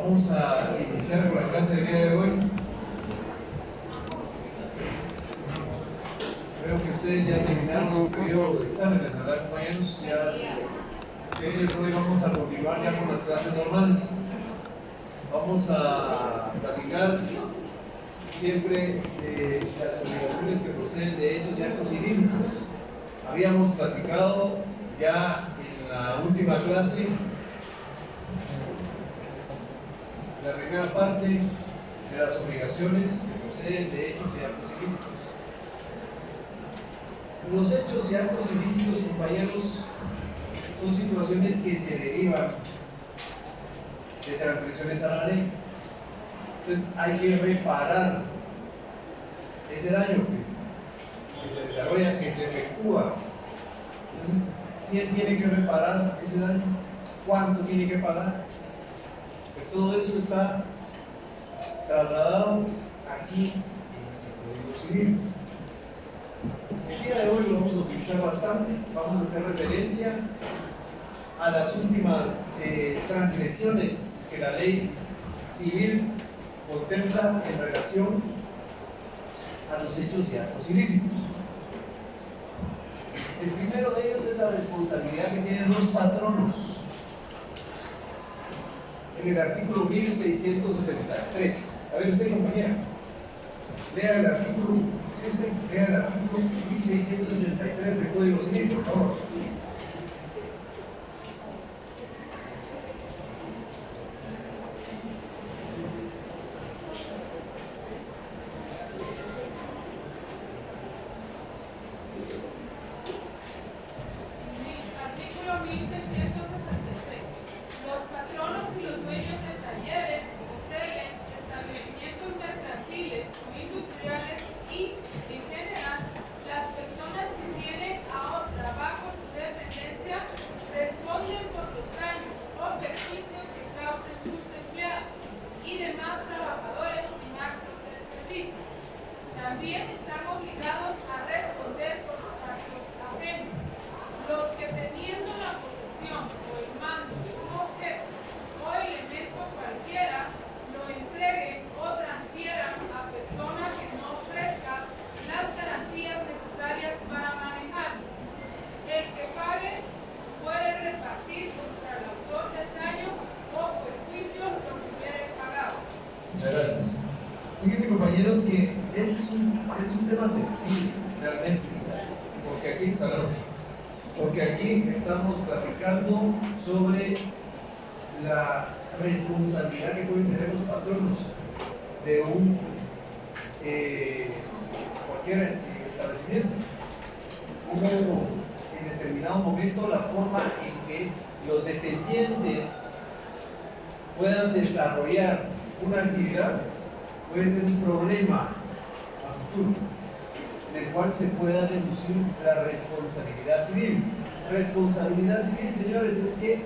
Vamos a iniciar con la clase del día de hoy. Creo que ustedes ya terminaron su periodo de exámenes, ¿verdad, compañeros? Entonces hoy vamos a continuar ya con las clases normales. Vamos a platicar siempre de las obligaciones que proceden de hechos y actos ilícitos. Habíamos platicado ya en la última clase la primera parte de las obligaciones que proceden de hechos y actos ilícitos. Los hechos y actos ilícitos, compañeros, son situaciones que se derivan de transgresiones a la ley. Entonces hay que reparar ese daño que se desarrolla, que se efectúa. Entonces, ¿quién tiene que reparar ese daño? ¿Cuánto tiene que pagar? Pues todo eso está trasladado aquí en nuestro Código Civil. El día de hoy lo vamos a utilizar bastante. Vamos a hacer referencia a las últimas transgresiones que la ley civil contempla en relación a los hechos y actos ilícitos. El primero de ellos es la responsabilidad que tienen los patronos. En el artículo 1663. A ver, usted, compañera, lea el artículo 1663 del Código Civil, por favor. Gracias. Fíjense, compañeros, que este es un tema sensible, realmente, porque aquí estamos platicando sobre la responsabilidad que pueden tener los patronos de cualquier establecimiento. Como en determinado momento la forma en que los dependientes puedan desarrollar una actividad puede ser un problema a futuro, en el cual se pueda deducir la responsabilidad civil. Responsabilidad civil, señores, es que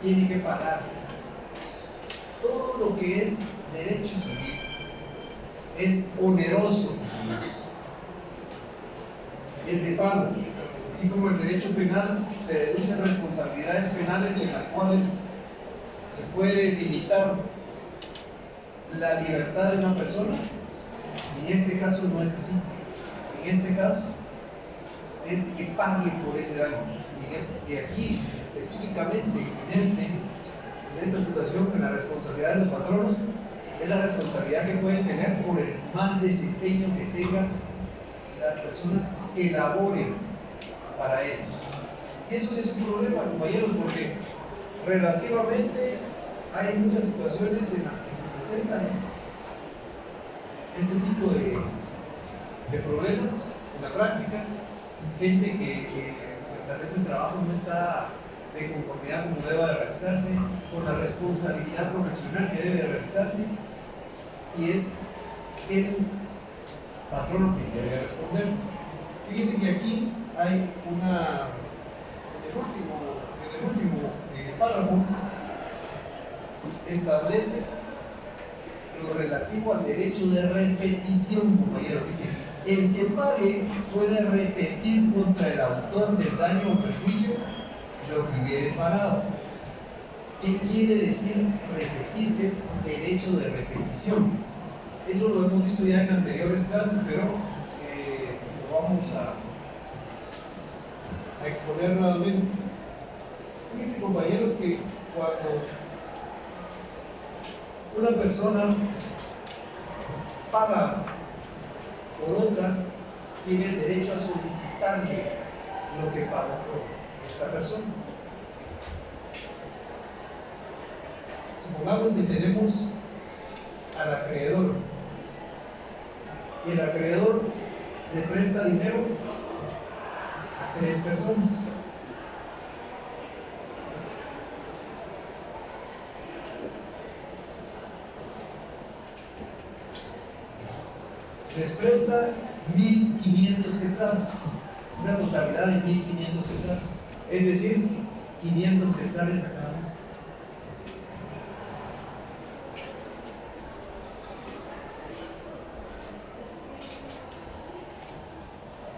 tiene que pagar. Todo lo que es derecho civil es oneroso, es de pago. Así como el derecho penal se deducen responsabilidades penales en las cuales se puede limitar la libertad de una persona. En este caso no es así. En este caso es que pague por ese daño. Y aquí específicamente en esta situación, en la responsabilidad de los patronos, es la responsabilidad que pueden tener por el mal desempeño que tengan las personas que laboren para ellos. Y eso sí es un problema, compañeros, porque relativamente hay muchas situaciones en las que se presentan este tipo de problemas en la práctica. Gente que pues, tal vez el trabajo no está de conformidad como deba de realizarse, con la responsabilidad profesional que debe de realizarse, y es el patrono que debe responder. Fíjense que aquí hay en el último párrafo establece lo relativo al derecho de repetición, compañero. Dice: el que pague puede repetir contra el autor del daño o perjuicio lo que hubiere pagado. ¿Qué quiere decir repetir? Es derecho de repetición. Eso lo hemos visto ya en anteriores clases, pero lo vamos a exponer nuevamente. Fíjense, compañeros, que cuando una persona paga por otra, tiene el derecho a solicitarle lo que pagó por esta persona. Supongamos que tenemos al acreedor y el acreedor le presta dinero a 3 personas. Les presta 1.500 quetzales, una totalidad de 1.500 quetzales, es decir, 500 quetzales a cada uno.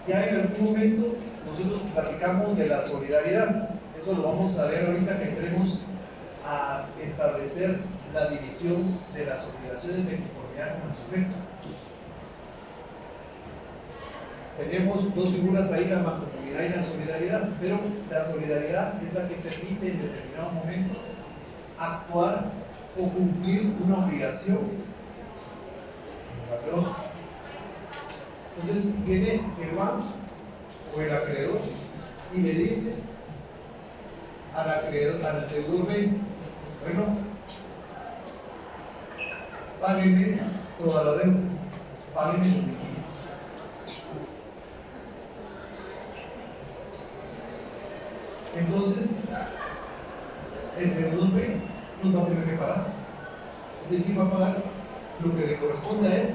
Ya en algún momento nosotros platicamos de la solidaridad, eso lo vamos a ver ahorita que entremos a establecer la división de las obligaciones de conformidad con el sujeto. Tenemos 2 figuras ahí, la mancomunidad y la solidaridad, pero la solidaridad es la que permite en determinado momento actuar o cumplir una obligación de otro. Entonces viene el banco o el acreedor y le dice al deudor: bueno, págueme toda la deuda, págueme los 1.500. Entonces, el deudor B nos va a tener que pagar. Es decir, va a pagar lo que le corresponde a él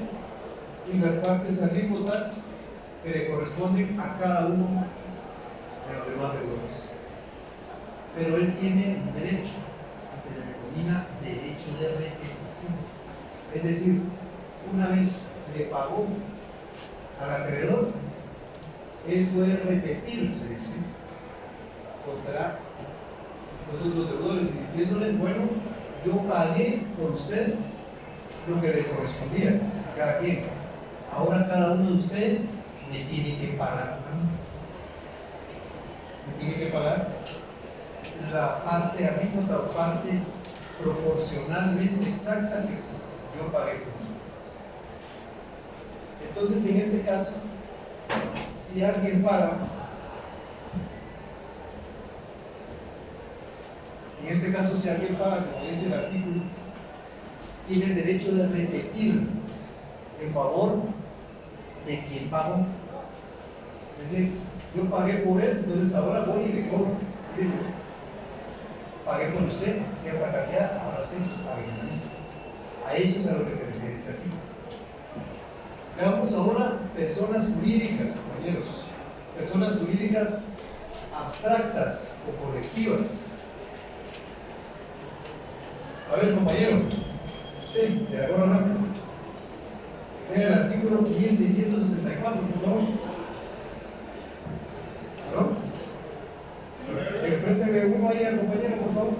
y las partes alícuotas que le corresponden a cada uno de los demás deudores. Pero él tiene un derecho que se le denomina derecho de repetición. Es decir, una vez le pagó al acreedor, él puede repetir, se dice, contra los otros deudores y diciéndoles: bueno, yo pagué por ustedes lo que le correspondía a cada quien, ahora cada uno de ustedes me tiene que pagar a mí, me tiene que pagar la parte alícuota o parte proporcionalmente exacta que yo pagué por ustedes. Entonces, en este caso, si alguien paga, como dice el artículo, tiene el derecho de repetir en favor de quien pagó. Es decir, yo pagué por él, entonces ahora voy y le cobro. Pagué por usted cierta cantidad, ahora usted pague a mí. A eso es a lo que se refiere este artículo. Veamos ahora personas jurídicas, compañeros. Personas jurídicas abstractas o colectivas. A ver, compañero, usted, de la gorra blanca, lea el artículo 1664, por favor. ¿No? Présteme uno ahí al compañero, por favor.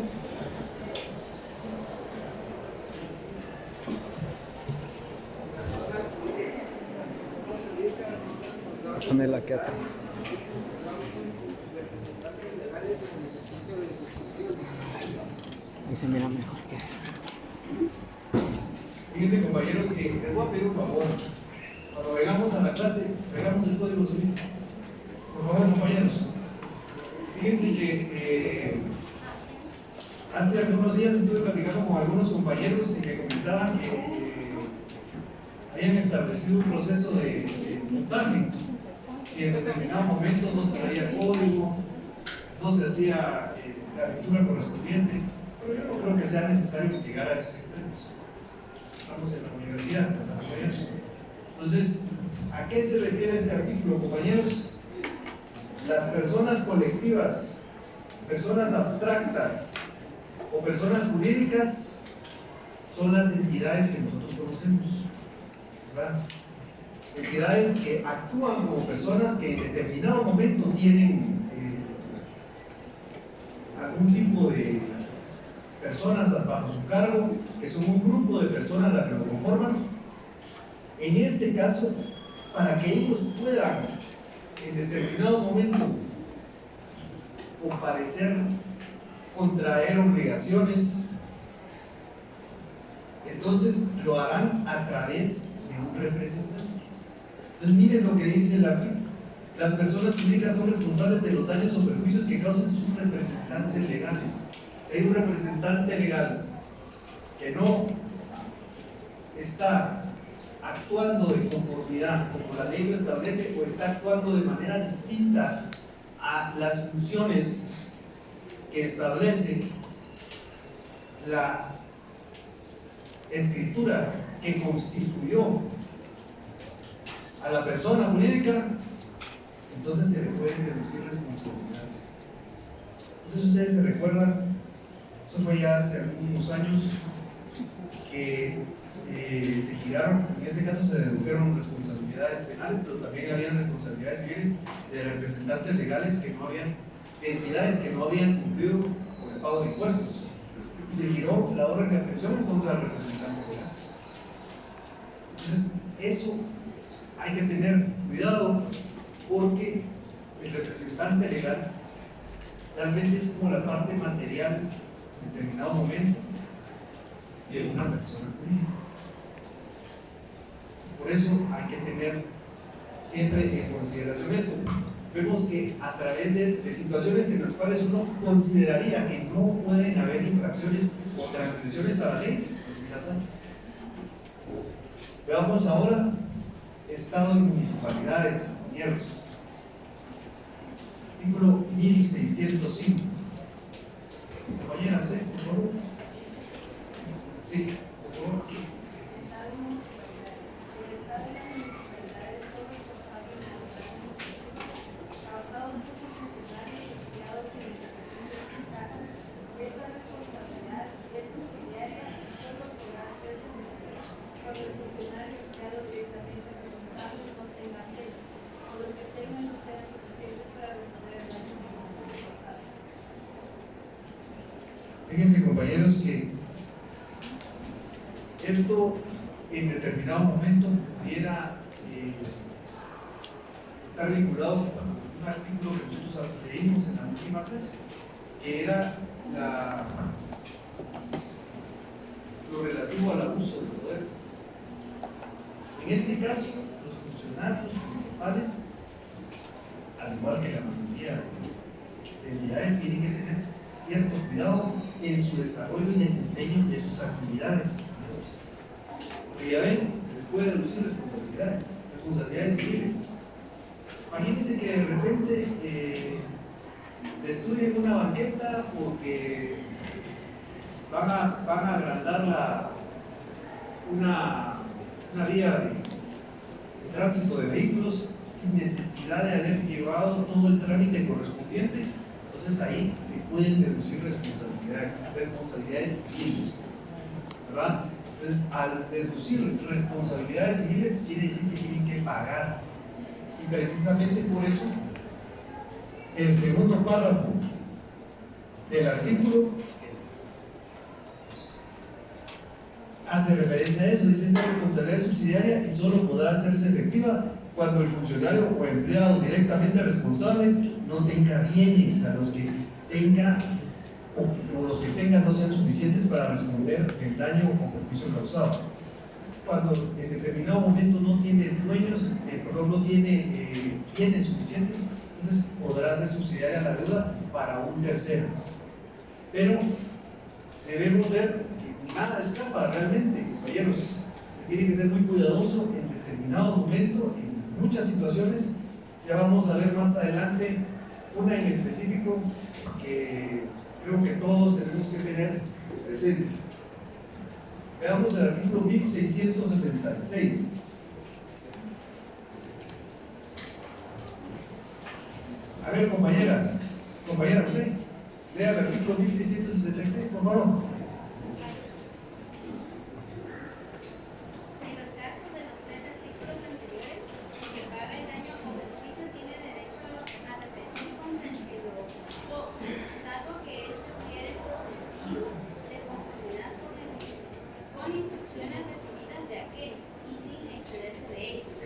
Ponerla aquí atrás. Ahí se mira mejor que. Fíjense, compañeros, que les voy a pedir un favor. Cuando vengamos a la clase, traigamos el código civil. Por favor, compañeros. Fíjense que hace algunos días estuve platicando con algunos compañeros y me comentaban que habían establecido un proceso de puntaje. Si en determinado momento no se traía el código, no se hacía la lectura correspondiente, pero yo no creo que sea necesario llegar a esos extremos. Estamos en la universidad, compañeros. Entonces, ¿a qué se refiere este artículo, compañeros? Las personas colectivas, personas abstractas o personas jurídicas son las entidades que nosotros conocemos, ¿verdad? Entidades que actúan como personas que en determinado momento tienen algún tipo de personas bajo su cargo, que son un grupo de personas las que lo conforman. En este caso, para que ellos puedan en determinado momento comparecer, contraer obligaciones, entonces lo harán a través de un representante. Entonces miren lo que dice el artículo: las personas públicas son responsables de los daños o perjuicios que causen sus representantes legales. Si hay un representante legal que no está actuando de conformidad como la ley lo establece, o está actuando de manera distinta a las funciones que establece la escritura que constituyó a la persona jurídica, entonces se le pueden deducir responsabilidades. Entonces ustedes se recuerdan, eso fue ya hace algunos años, que se giraron, en este caso se dedujeron responsabilidades penales, pero también habían responsabilidades civiles de representantes legales que no habían, de entidades que no habían cumplido con el pago de impuestos, y se giró la orden de aprehensión en contra del representante legal. Entonces eso hay que tener cuidado, porque el representante legal realmente es como la parte material en determinado momento de una persona jurídica. Por eso hay que tener siempre en consideración esto. Vemos que a través de situaciones en las cuales uno consideraría que no pueden haber infracciones o transgresiones a la ley, pues se las hay. Veamos ahora Estado y municipalidades, compañeros. Artículo 1605. Compañeras, por favor. Sí, por favor. Fíjense, compañeros, que esto en determinado momento pudiera estar vinculado con un artículo que nosotros leímos en la última clase, que era lo relativo al abuso de poder. En este caso, los funcionarios municipales, pues, al igual que la mayoría de entidades, tienen que tener cierto cuidado en su desarrollo y desempeño de sus actividades. Porque ya ven, se les puede deducir responsabilidades civiles. Imagínense que de repente destruyen una banqueta porque van a agrandar una vía de tránsito de vehículos sin necesidad de haber llevado todo el trámite correspondiente. Entonces ahí se pueden deducir responsabilidades civiles, ¿verdad? Entonces, al deducir responsabilidades civiles, quiere decir que tienen que pagar. Y precisamente por eso, el segundo párrafo del artículo hace referencia a eso. Dice: esta responsabilidad es subsidiaria y solo podrá hacerse efectiva cuando el funcionario o empleado directamente responsable no tenga bienes a los que tenga o los que tenga no sean suficientes para responder el daño o perjuicio causado. Cuando en determinado momento no tiene dueños, no tiene bienes suficientes, entonces podrá ser subsidiaria la deuda para un tercero. Pero debemos ver que nada escapa realmente, compañeros. Se tiene que ser muy cuidadoso en determinado momento, en muchas situaciones. Ya vamos a ver más adelante una en específico que creo que todos tenemos que tener presente. Veamos el artículo 1666. A ver, compañera, usted, lea el artículo 1666, por favor. Salvo que esto hubiera procedido de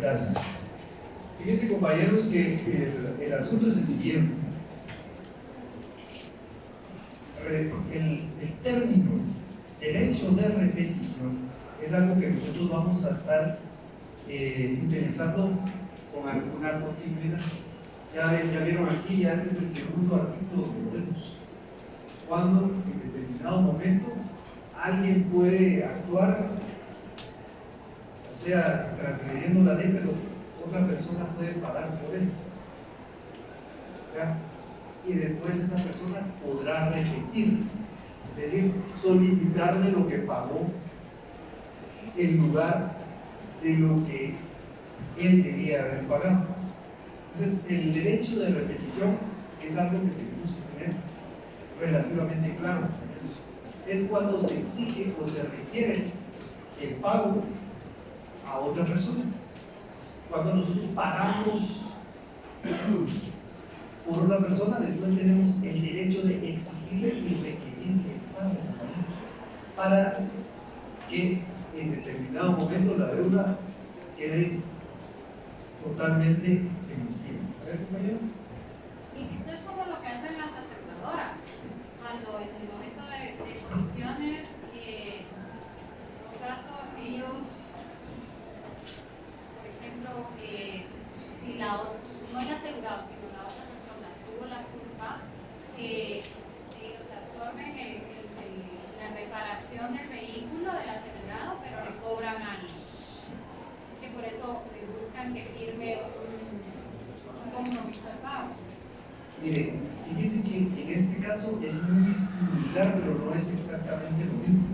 Gracias. Fíjense, compañeros, que el asunto es el siguiente. El término derecho de repetición es algo que nosotros vamos a estar utilizando con alguna continuidad. Ya vieron aquí, ya este es el segundo artículo que vemos. Cuando en determinado momento alguien puede actuar, o sea, transgrediendo la ley, pero otra persona puede pagar por él. ¿Ya? Y después esa persona podrá repetir, es decir, solicitarle lo que pagó en lugar de lo que él debía haber pagado. Entonces, el derecho de repetición es algo que tenemos que tener relativamente claro. Es cuando se exige o se requiere el pago a otra persona. Cuando nosotros pagamos por otra persona, después tenemos el derecho de exigirle y requerirle el pago para que en determinado momento la deuda quede totalmente vencida. A ver, compañero. Y esto es como lo que hacen las aseguradoras, cuando en el momento de colisiones, en un caso ellos, por ejemplo, si no el asegurado, sino la otra persona tuvo la culpa, ellos absorben la reparación del vehículo del asegurado, pero le cobran años. Que por eso buscan que firme un compromiso de pago. Mire, fíjese que en este caso es muy similar, pero no es exactamente lo mismo.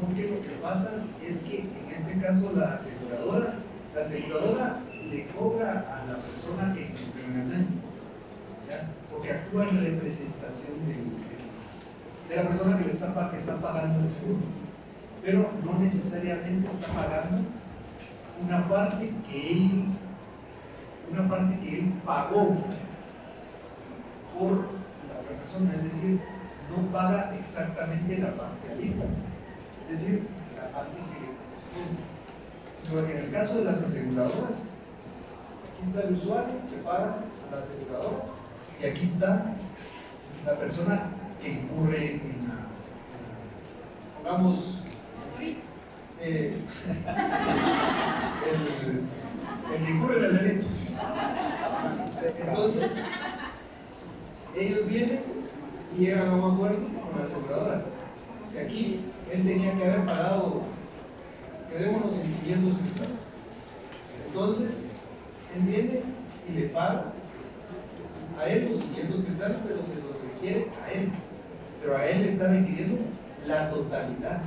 Porque lo que pasa es que en este caso la aseguradora le cobra a la persona que incurrió en el daño, ¿ya? Porque actúa en representación de la persona que está pagando el seguro, pero no necesariamente está pagando una parte que él pagó por la otra persona, es decir, no paga exactamente la parte alícuota, es decir, la parte que le corresponde. Pero en el caso de las aseguradoras, aquí está el usuario que paga a la aseguradora y aquí está la persona que incurre en pongamos, el que incurre en el delito. Entonces, ellos vienen y llegan a un acuerdo con la aseguradora. Si aquí él tenía que haber pagado, quedémonos en 500 quetzales. Entonces, él viene y le paga a él los 500 quetzales, pero se los requiere a él. Pero a él le está requiriendo la totalidad.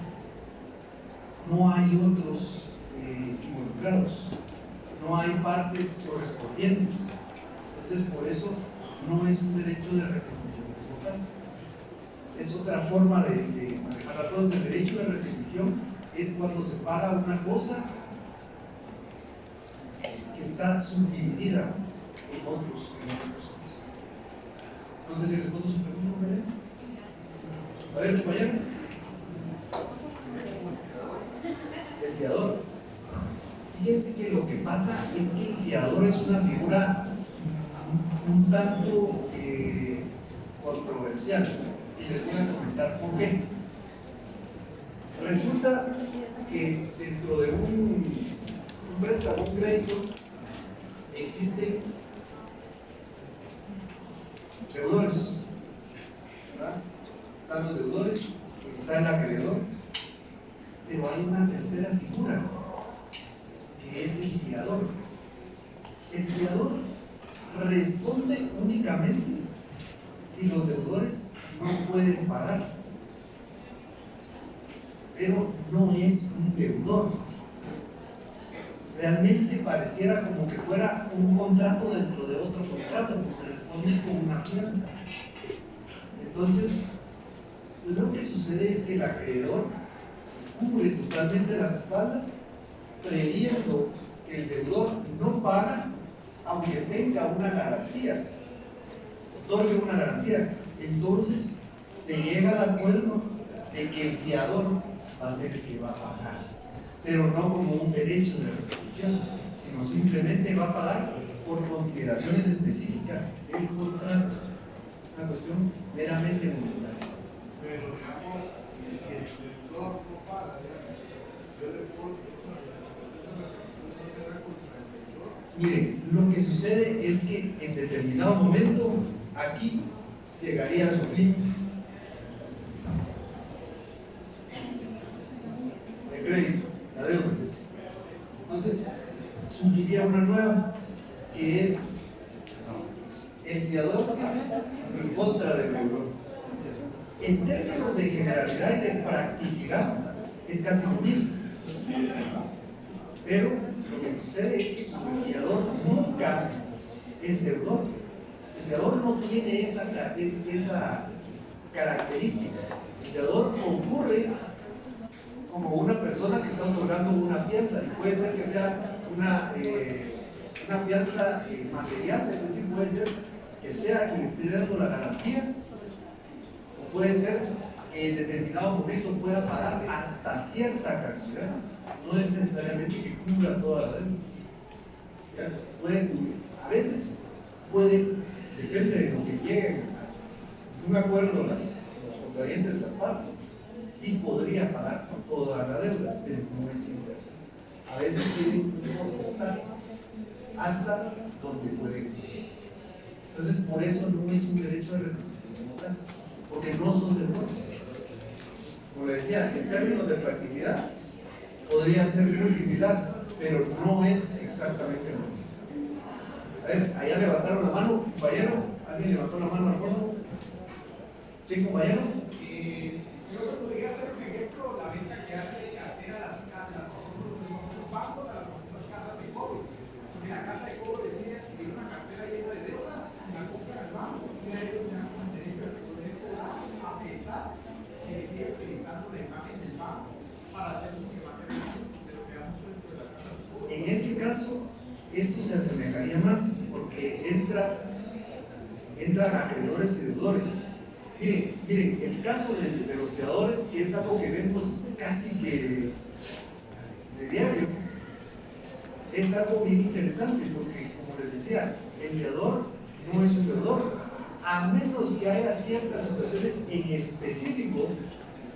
No hay otros involucrados, no hay partes correspondientes. Entonces, por eso no es un derecho de repetición como tal. Es otra forma de manejar las cosas. El derecho de repetición es cuando se paga una cosa que está subdividida en otras personas. No sé si respondo su pregunta, Belén. A ver, compañero. El fiador. Fíjense que lo que pasa es que el fiador es una figura un tanto controversial, y les voy a comentar por qué. Resulta que dentro de un préstamo, un crédito, existen deudores, ¿verdad? Están los deudores, está el acreedor, pero hay una tercera figura que es el fiador. El fiador responde únicamente si los deudores no pueden pagar, pero no es un deudor. Realmente pareciera como que fuera un contrato dentro de otro contrato, porque responde con una fianza. Entonces, lo que sucede es que el acreedor se cubre totalmente las espaldas, creyendo que el deudor no paga, aunque tenga una garantía, otorgue una garantía. Entonces se llega al acuerdo de que el fiador va a ser el que va a pagar. pero no como un derecho de repetición, sino simplemente va a pagar por consideraciones específicas del contrato, una cuestión meramente voluntaria. Pero digamos, si el deudor no paga, yo le puedo Mire, lo que sucede es que en determinado momento aquí llegaría a su fin el crédito, la deuda. Entonces surgiría una nueva, que es el fiador en contra del deudor. En términos de generalidad y de practicidad es casi lo mismo, pero lo que sucede es que el fiador nunca es deudor. El fiador no tiene esa característica. El fiador ocurre como una persona que está otorgando una fianza, y puede ser que sea una fianza material, es decir, puede ser que sea quien esté dando la garantía, o puede ser que en determinado momento pueda pagar hasta cierta cantidad. No es necesariamente que cubra toda la deuda. Puede cubrir. A veces puede, depende de lo que lleguen a un acuerdo los contrayentes, las partes, sí podría pagar toda la deuda, pero no es siempre así. A veces tiene un porcentaje hasta donde puede cubrir. Entonces, por eso no es un derecho de repetición como tal, porque no son deudores. Como le decía, en términos de practicidad podría ser muy similar, pero no es exactamente lo mismo. A ver, allá levantaron la mano, compañero. ¿Alguien levantó la mano al fondo? ¿Sí, compañero? Yo se podría hacer un ejemplo, la venta que hace Atena a los famosos bancos, a las famosas casas de cobro. En la casa de cobro deciden que tiene una cartera llena de deudas, la compran al banco y a ellos se dan con el derecho de poder cobrar, a pesar que sigue utilizando la imagen del banco para hacer lo que va a hacer el banco, pero se da mucho dentro de la casa de cobro. En ese caso, eso se asemejaría más, porque entran acreedores y deudores. Miren, el caso de los fiadores, que es algo que vemos casi que de diario, es algo bien interesante, porque, como les decía, el fiador no es un deudor, a menos que haya ciertas situaciones en específico,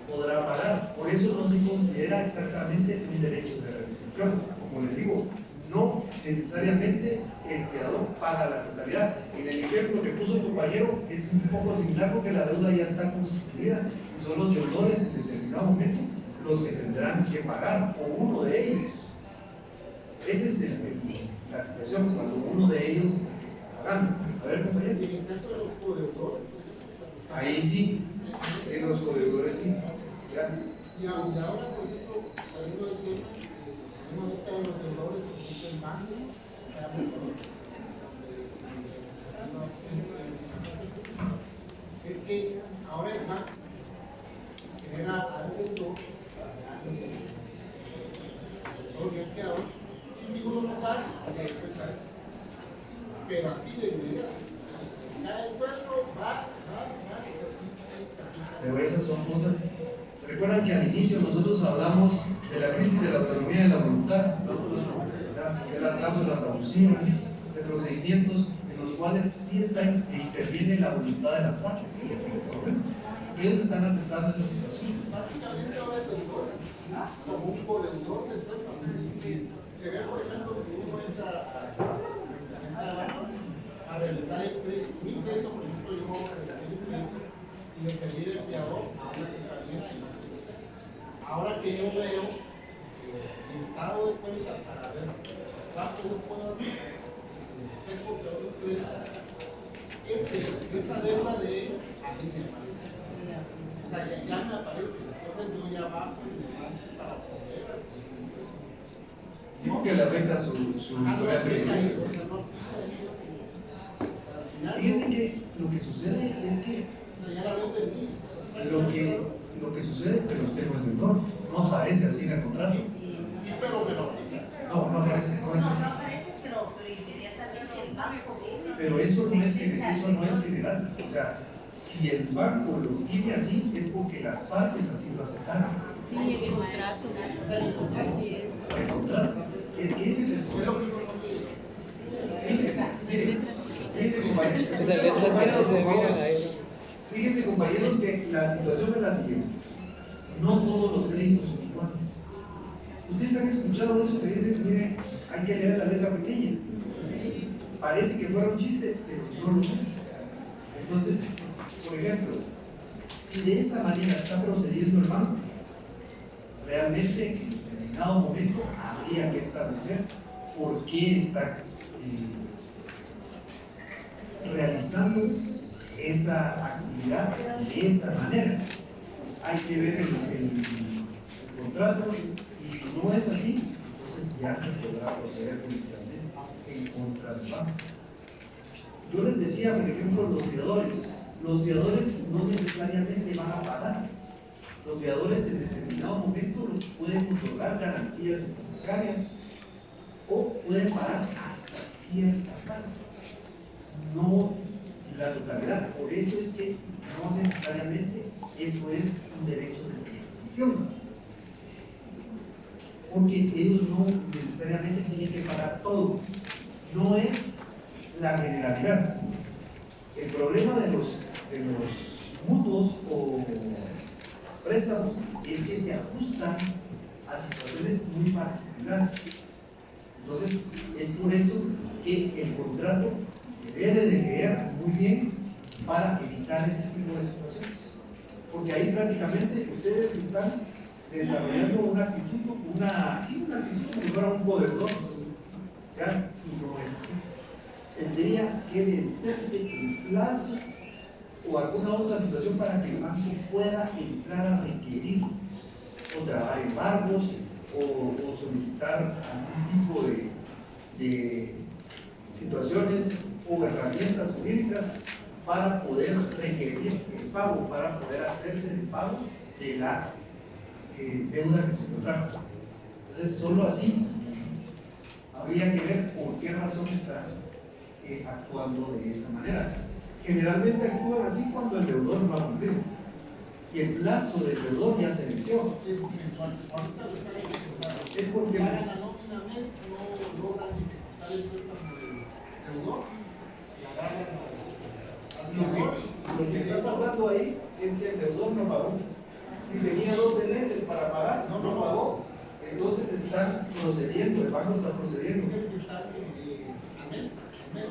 podrá pagar. Por eso no se considera exactamente un derecho de repetición. Como les digo, no necesariamente el fiador paga la totalidad. En el ejemplo que puso el compañero es un poco similar, porque la deuda ya está constituida y son los deudores en determinado momento los que tendrán que pagar, o uno de ellos. Esa es la situación, cuando uno de ellos es el que está pagando. A ver, compañero. En el caso de los codeudores, Ahí sí, en los codeudores sí. Ya. y ahora, por ejemplo, saliendo del tema, hemos visto los deudores, por ejemplo, en bancos, es que ahora el banco genera al deudor, y el fiador, y si uno no paga, le cuenta, pero así de inmediato. Ya el sueldo va, Pero esas son cosas. Recuerdan que al inicio nosotros hablamos de la crisis de la autonomía y de la voluntad, de las cláusulas abusivas, de procedimientos en los cuales sí interviene la voluntad de las partes. Ese es el problema. Ellos están aceptando esa situación. básicamente ahora el deudor es como un codeudor del préstamo. Se ve, por ejemplo, si uno entra a realizar el crédito, mi crédito, por ejemplo, yo realicé el crédito y le serví de fiador a una compañía. Ahora que yo veo el estado de cuenta para ver cuánto yo puedo hacer poseo de crédito, esa deuda de él a mí me aparece. O sea, ya me aparece. Entonces yo ya bajo y le mando para poder adquirir. Sí, porque le afecta su historial crediticio. Fíjense que lo que sucede es que lo que sucede, pero usted no es deudor, no aparece así en el contrato. Sí, pero me lo aplica. No aparece, no es así. No aparece, pero inmediatamente el banco. Pero eso no es general. O sea, Si el banco lo tiene así, es porque las partes así lo aceptaron. Sí, el contrato. Así es. El contrato. Es que ese es el problema. Sí, mire, fíjense compañeros, fíjense compañeros que la situación es la siguiente. No todos los créditos son iguales. Ustedes han escuchado eso que dicen, mire, hay que leer la letra pequeña. Parece que fuera un chiste, pero no lo es. Entonces, por ejemplo, si de esa manera está procediendo el banco, realmente en determinado momento habría que establecer por qué está realizando esa actividad de esa manera. Hay que ver el contrato y si no es así, entonces ya se podrá proceder judicialmente en contra del banco. Yo les decía, por ejemplo, los fiadores no necesariamente van a pagar. Los fiadores en determinado momento pueden otorgar garantías hipotecarias o pueden pagar hasta cierta parte, no la totalidad. Por eso es que no necesariamente eso es un derecho de petición, porque ellos no necesariamente tienen que pagar todo. No es la generalidad. El problema de los mutuos o préstamos es que se ajustan a situaciones muy particulares. Entonces, es por eso que el contrato se debe de leer muy bien para evitar ese tipo de situaciones. Porque ahí prácticamente ustedes están desarrollando una actitud como si fuera un poderoso, ¿ya? Y no es así. Tendría que vencerse el plazo o alguna otra situación para que el banco pueda entrar a requerir o trabar embargos o solicitar algún tipo de situaciones o herramientas jurídicas para poder requerir el pago, para poder hacerse el pago de la deuda que se contrajo. Entonces, solo así habría que ver por qué razón está actuando de esa manera. Generalmente actúan así cuando el deudor no ha cumplido y el plazo del deudor ya se venció. Es mensual. Ahorita lo están ejecutando. Es porque pagan la nómina mes, no logran ejecutar el préstamo del deudor y agarran al deudor. lo que está pasando ahí es que el deudor no pagó. Si tenía 12 meses para pagar, no pagó. Entonces están procediendo, el banco está procediendo. Es que están a mes,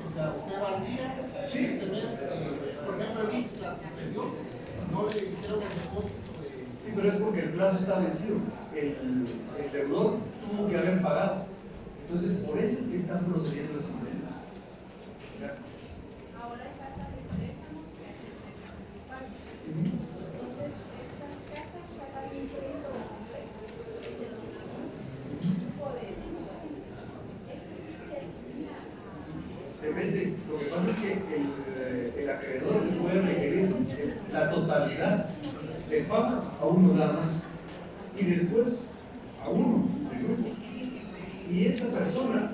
o sea, usted va al día, Sí. este mes, por ejemplo, el ISS las suspendió, no le hicieron el depósito de... Sí, pero es porque el plazo está vencido. El deudor tuvo que haber pagado. Entonces, por eso es que están procediendo de esa manera. ¿Ya? Ahora hay casas de préstamos que hacen préstamos grupales. Entonces, estas casas sacan un crédito y se lo dan a un tipo de esto sí se asigna a... Depende. Lo que pasa es que el acreedor le puede requerir la totalidad del pago a uno nada más. Y después a uno del grupo. Y esa persona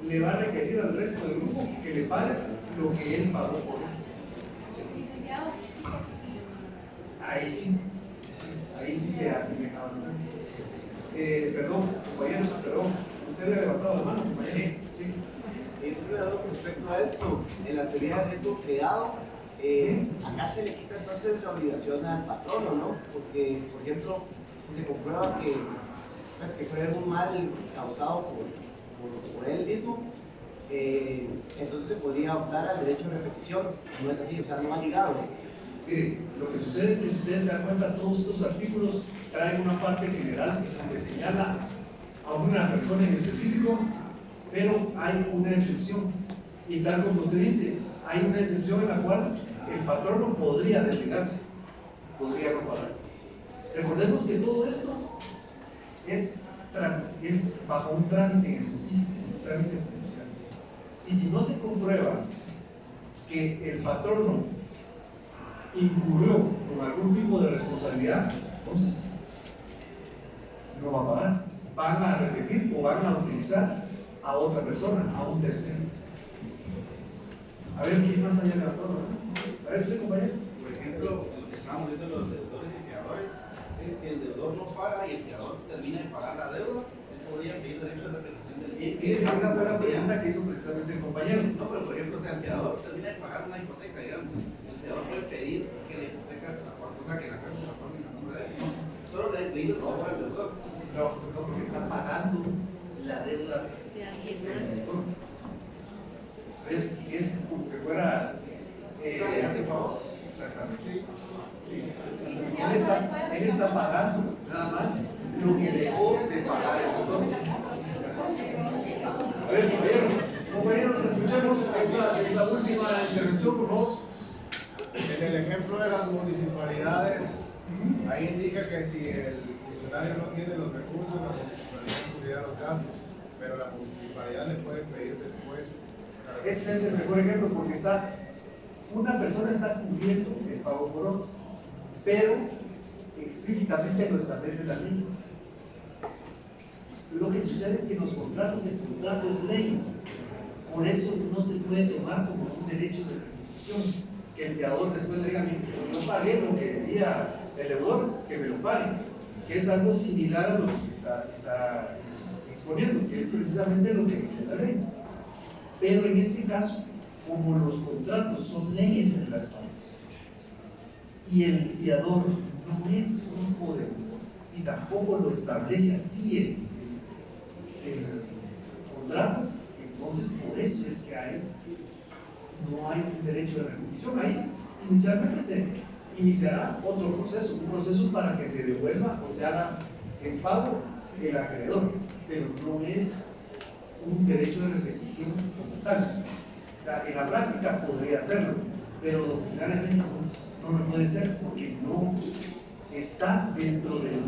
le va a requerir al resto del grupo que le pague lo que él pagó por él. ¿Sí? Ahí sí se asemeja bastante. Perdón, compañeros, perdón. Usted le ha levantado la mano, compañero. Sí. Con respecto a esto, en la teoría del riesgo creado, acá se le quita entonces la obligación al patrono, ¿no? Porque, por ejemplo, si se comprueba que fue un mal causado por él mismo, entonces se podría optar al derecho de repetición. No es así, o sea, no va ligado. Mire, lo que sucede es que si ustedes se dan cuenta, todos estos artículos traen una parte general donde señala a una persona en específico, pero hay una excepción. Y tal como usted dice, hay una excepción en la cual el patrono podría desligarse, podría no pagar. Recordemos que todo esto es bajo un trámite en específico, un trámite judicial. Y si no se comprueba que el patrono incurrió con algún tipo de responsabilidad, entonces no va a pagar. Van a repetir o van a utilizar a otra persona, a un tercero. A ver, ¿quién más haya levantado? A ver, usted, compañero. Por ejemplo, lo que estábamos viendo los deudores y fiadores, si el deudor no paga y el fiador termina de pagar la deuda, él podría pedir derecho de repetición del bien. Esa fue la pregunta que hizo precisamente el compañero. No, pero por ejemplo, si el fiador termina de pagar una hipoteca, digamos, el fiador puede pedir que la hipoteca se la pague, o sea, que la casa se la pague a nombre de él. Solo le dice el favor al deudor. No, porque está pagando la deuda De alguien del más. deudor. Es como que fuera. O sea, le hace favor. Exactamente. Sí. Él está pagando nada más lo que dejó de pagar el deudor. A ver, compañeros, escuchemos esta última intervención, por favor. En el ejemplo de las municipalidades, ahí indica que si el funcionario no tiene los recursos, la municipalidad cubrirá los gastos, pero la municipalidad le puede pedir después. Ese es el mejor ejemplo porque una persona está cubriendo el pago por otro, pero explícitamente lo establece la ley. Lo que sucede es que en los contratos, el contrato es ley, por eso no se puede tomar como un derecho de repetición, que el fiador después le diga, yo pagué lo que debía el deudor, que me lo pague, que es algo similar a lo que está exponiendo, que es precisamente lo que dice la ley. Pero en este caso, como los contratos son ley entre las partes, y el fiador no es un poder, y tampoco lo establece así el contrato, entonces por eso es que no hay un derecho de repetición. Ahí inicialmente se iniciará otro proceso, un proceso para que se devuelva o se haga el pago del acreedor, pero no es un derecho de repetición como tal. O sea, en la práctica podría hacerlo, pero doctrinariamente no lo puede ser porque no está dentro del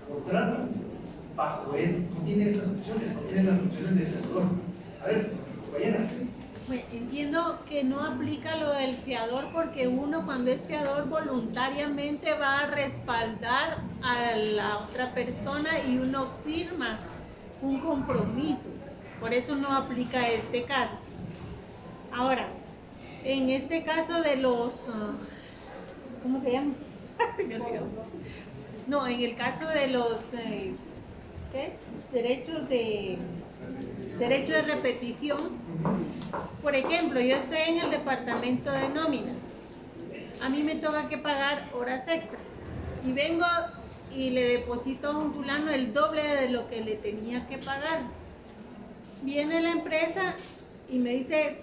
contrato, no tiene esas funciones, no tiene las funciones del deudor. A ver, compañera. Bueno, entiendo que no aplica lo del fiador porque uno cuando es fiador voluntariamente va a respaldar a la otra persona y uno firma un compromiso. Por eso no aplica este caso. Ahora, en este caso de los... ¿cómo se llama? No, en el caso de los... ¿qué es? Derecho de repetición. Por ejemplo, yo estoy en el departamento de nóminas. A mí me toca que pagar horas extra. Y vengo y le deposito a un fulano el doble de lo que le tenía que pagar. Viene la empresa y me dice,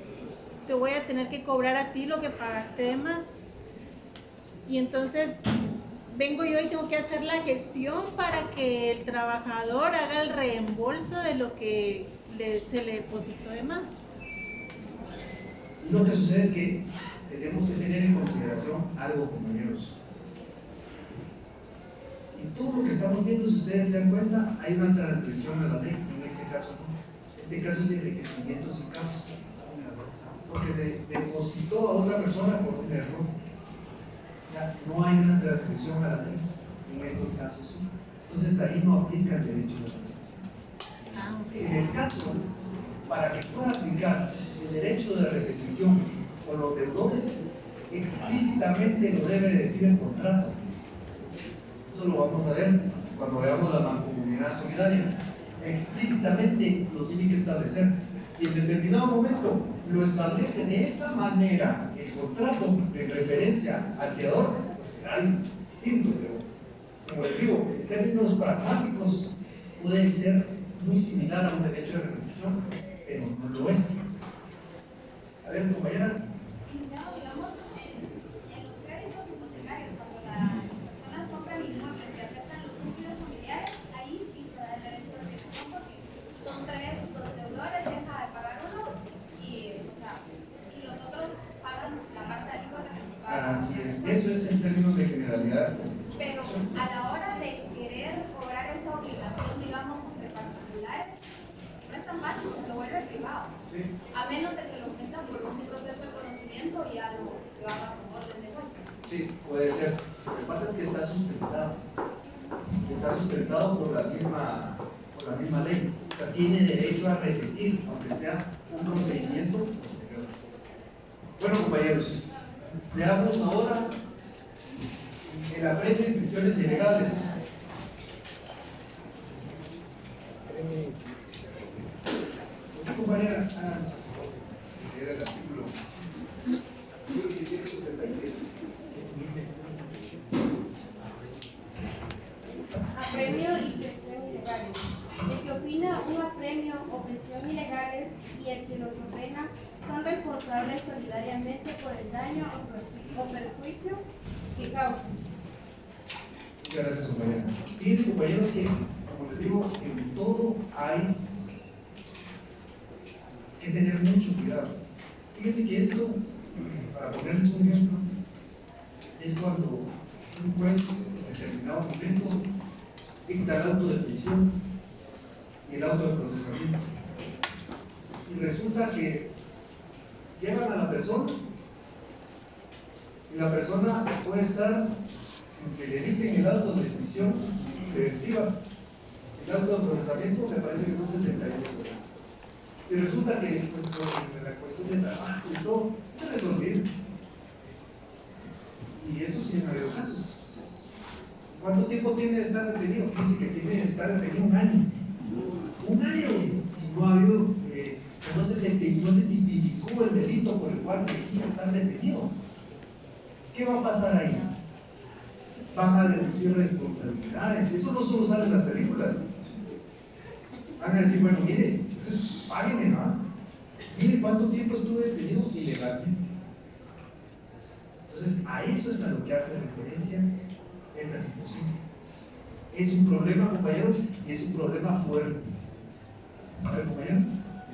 te voy a tener que cobrar a ti lo que pagaste de más. Y entonces vengo yo y tengo que hacer la gestión para que el trabajador haga el reembolso de lo que se le depositó de más. Lo que sucede es que tenemos que tener en consideración algo, compañeros. En todo lo que estamos viendo, si ustedes se dan cuenta, hay una transgresión a la ley. En este caso no. Este caso es enriquecimiento sin causa, porque se depositó a otra persona por un error. Ya, no hay una transgresión a la ley. En estos casos sí. Entonces ahí no aplica el derecho de repetición. En el caso, para que pueda aplicar el derecho de repetición con los deudores, explícitamente lo debe decir el contrato. Eso lo vamos a ver cuando veamos la mancomunidad solidaria. Explícitamente lo tiene que establecer. Si en determinado momento lo establece de esa manera el contrato en referencia al fiador, pues será distinto, pero como les digo, en términos pragmáticos puede ser muy similar a un derecho de repetición, pero no lo es. A ver, compañera. Digamos, en los créditos hipotecarios, cuando las personas compran inmuebles que afectan los núcleos familiares, ahí sí se da el derecho de repetición porque son tres los deudores, deja de pagar uno y los otros pagan la parte del hijo de la. Así es, eso es en términos de generalidad. Pero a la hora de querer cobrar esa obligación, digamos, entre particulares, no es tan fácil, se vuelve privado. Sí. A menos de que lo metan por un proceso de conocimiento y ya lo haga por orden de juez. Sí, puede ser. Lo que pasa es que está sustentado por la misma ley. O sea, tiene derecho a repetir, aunque sea un procedimiento posterior. Bueno, compañeros, veamos ahora El apremio en prisiones ilegales. Compañera, era el artículo 1767. Apremio y prisión ilegales. El que opina un apremio o prisión ilegales y el que los ordena son responsables solidariamente por el daño o perjuicio que causan. Muchas gracias, compañera. Fíjense, compañeros, que, como les digo, en todo hay que tener mucho cuidado. Fíjense que esto, para ponerles un ejemplo, es cuando un juez en determinado momento dicta el auto de prisión y el auto de procesamiento. Y resulta que llevan a la persona y la persona puede estar sin que le dicten el auto de prisión preventiva. El auto de procesamiento me parece que son 72 horas. Y resulta que, pues, por la cuestión de trabajo y todo, se les olvida. Y eso sí han habido casos. ¿Cuánto tiempo tiene de estar detenido? Fíjense que tiene de estar detenido un año. Un año. Y no ha habido, no se tipificó el delito por el cual debía estar detenido. ¿Qué va a pasar ahí? Van a deducir responsabilidades. Eso no solo sale en las películas. Van a decir, bueno, mire, entonces págueme, ¿no? Mire cuánto tiempo estuve detenido ilegalmente. Entonces, a eso es a lo que hace referencia esta situación. Es un problema, compañeros, y es un problema fuerte. A ver, compañero.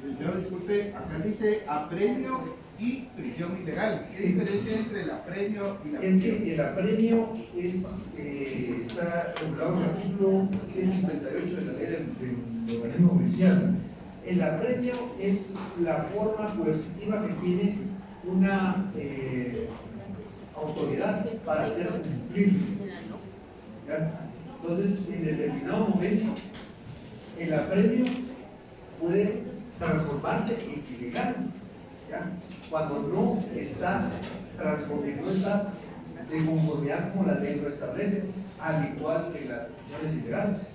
Licenciado, disculpe, acá dice apremio y prisión ilegal. ¿Qué diferencia entre el apremio y la prisión? Es que el apremio está regulado en el artículo 178 de la ley del organismo judicial. El apremio es la forma coercitiva que tiene una autoridad para hacer cumplir. ¿Ya? Entonces, en determinado momento, el apremio puede transformarse en ilegal, ¿ya? Cuando no está de conformidad como la ley lo establece, al igual que las prisiones ilegales.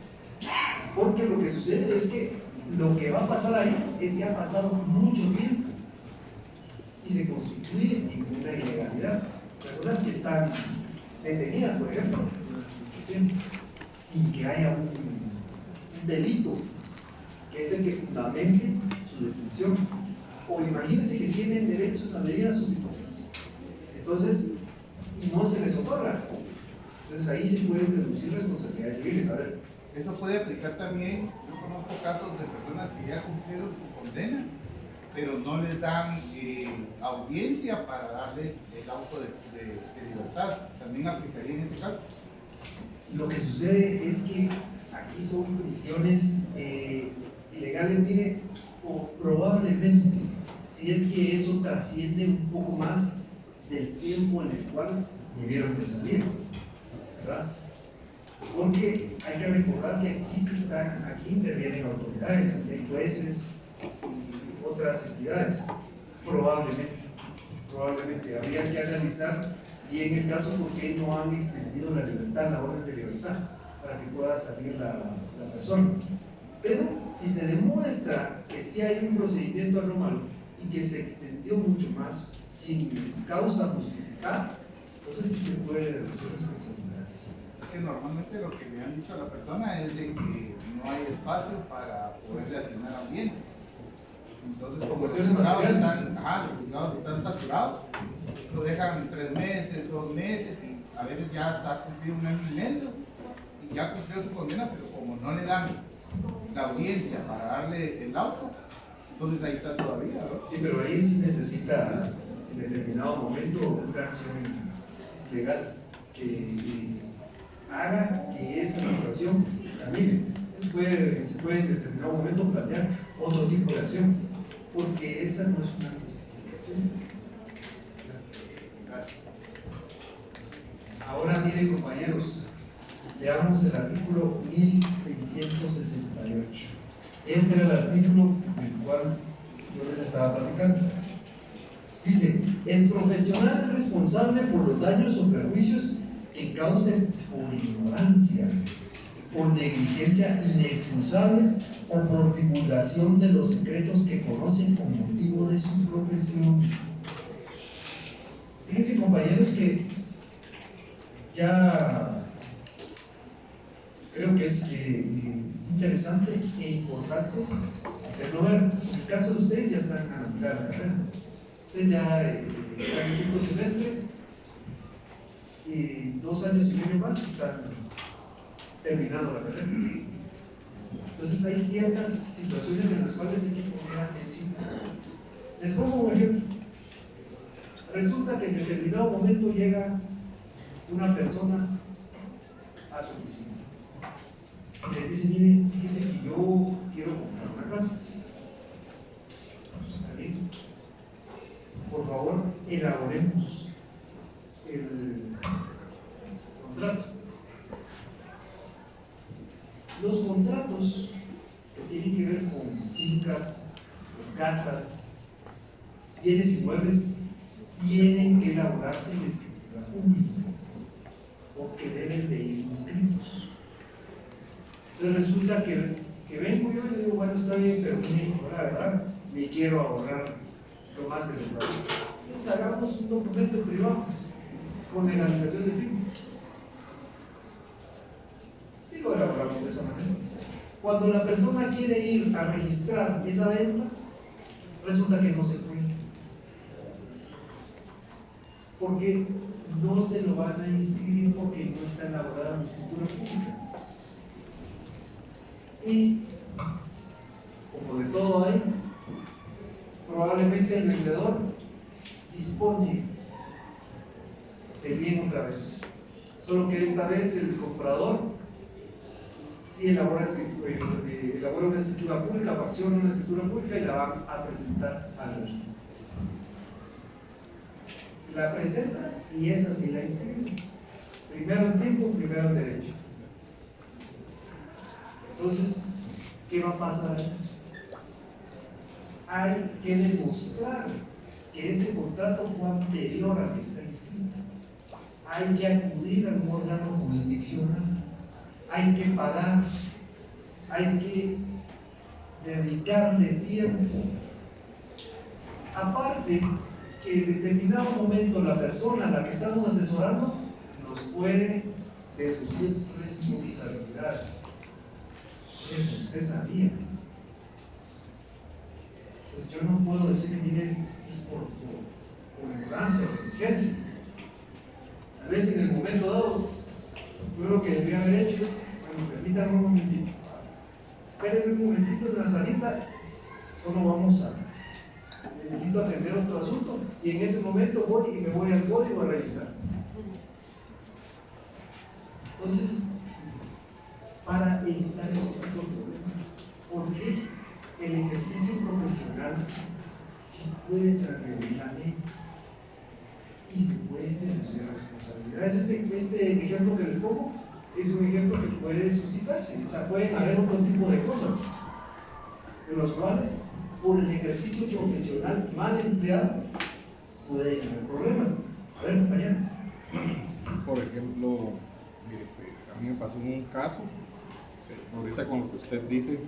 Porque lo que sucede es que lo que va a pasar ahí es que ha pasado mucho tiempo y se constituye en una ilegalidad. Personas que están detenidas, por ejemplo, sin que haya un delito que es el que fundamente su detención. O imagínense que tienen derechos a medidas sustitutivas. Entonces, y no se les otorga. Entonces ahí se pueden deducir responsabilidades civiles. A ver. Eso puede aplicar también, yo conozco casos de personas que ya cumplieron su condena, pero no les dan audiencia para darles el auto de libertad. ¿También aplicaría en este caso? Lo que sucede es que aquí son prisiones ilegales, mire, o probablemente, si es que eso trasciende un poco más del tiempo en el cual debieron de salir, ¿verdad? Porque hay que recordar que aquí intervienen autoridades, aquí hay jueces y otras entidades. Probablemente habría que analizar bien el caso porque no han extendido la libertad, la orden de libertad, para que pueda salir la persona. Pero si se demuestra que sí hay un procedimiento anormal y que se extendió mucho más sin causa justificada, entonces sí se puede deducir responsabilidades. Que normalmente lo que le han dicho a la persona es de que no hay espacio para poderle asignar audiencias. Entonces, como los juzgados están saturados, lo dejan 3 meses, 2 meses, y a veces ya está cumplido 1 año y medio, y ya cumplió su condena, pero como no le dan la audiencia para darle el auto, entonces ahí está todavía, ¿no? Sí, pero ahí sí necesita en determinado momento una acción legal que haga que esa situación camine. Se puede en determinado momento plantear otro tipo de acción, porque esa no es una justificación. Ahora miren, compañeros, leamos el artículo 1668. Este era el artículo del cual yo les estaba platicando. Dice, el profesional es responsable por los daños o perjuicios causen por ignorancia o negligencia inexcusables o por divulgación de los secretos que conocen con motivo de su profesión. Fíjense, compañeros, que ya creo que es interesante e importante hacerlo ver. En el caso de ustedes ya están a la mitad de la carrera. Ustedes ya están en quinto semestre y 2 años y medio más están terminando la carrera. Entonces hay ciertas situaciones en las cuales hay que poner atención. Les pongo un ejemplo. Resulta que en determinado momento llega una persona a su oficina y le dice: mire, fíjese que yo quiero comprar una casa. Pues está bien. Por favor, elaboremos el contrato. Los contratos que tienen que ver con fincas, con casas, bienes inmuebles, tienen que elaborarse en escritura pública, porque deben de ir inscritos. Entonces resulta que vengo yo y le digo: bueno, está bien, pero mire, la verdad, me quiero ahorrar lo más que se pueda. Entonces hagamos un documento privado con legalización de firma y lo elaboramos de esa manera. Cuando la persona quiere ir a registrar esa venta, resulta que no se puede, porque no se lo van a inscribir, porque no está elaborada en escritura pública. Y como de todo hay, probablemente el vendedor dispone del bien otra vez, solo que esta vez el comprador sí elabora una escritura pública, facciona una escritura pública y la va a presentar al registro. La presenta y esa sí la inscribe. Primero en tiempo, primero en derecho. Entonces, ¿qué va a pasar? Hay que demostrar que ese contrato fue anterior al que está inscrito. Hay que acudir a un órgano jurisdiccional. Hay que pagar. Hay que dedicarle tiempo. Aparte, que en determinado momento la persona a la que estamos asesorando nos puede deducir responsabilidades. Usted sabía. Entonces yo no puedo decir: mire, es por ignorancia o negligencia. Tal vez en el momento dado, yo lo que debía haber hecho es: bueno, permítame un momentito, espérenme un momentito en la salita, solo necesito atender otro asunto, y en ese momento voy y me voy al código a revisar. Entonces, para evitar este tipo de problemas, porque el ejercicio profesional sí puede transgredir la ley y se pueden deducir responsabilidades. Este ejemplo que les pongo es un ejemplo que puede suscitarse. O sea, pueden haber otro tipo de cosas en los cuales, por el ejercicio profesional mal empleado, pueden haber problemas. A ver, compañero. Por ejemplo, mire, a mí me pasó un caso, ahorita con lo que usted dice,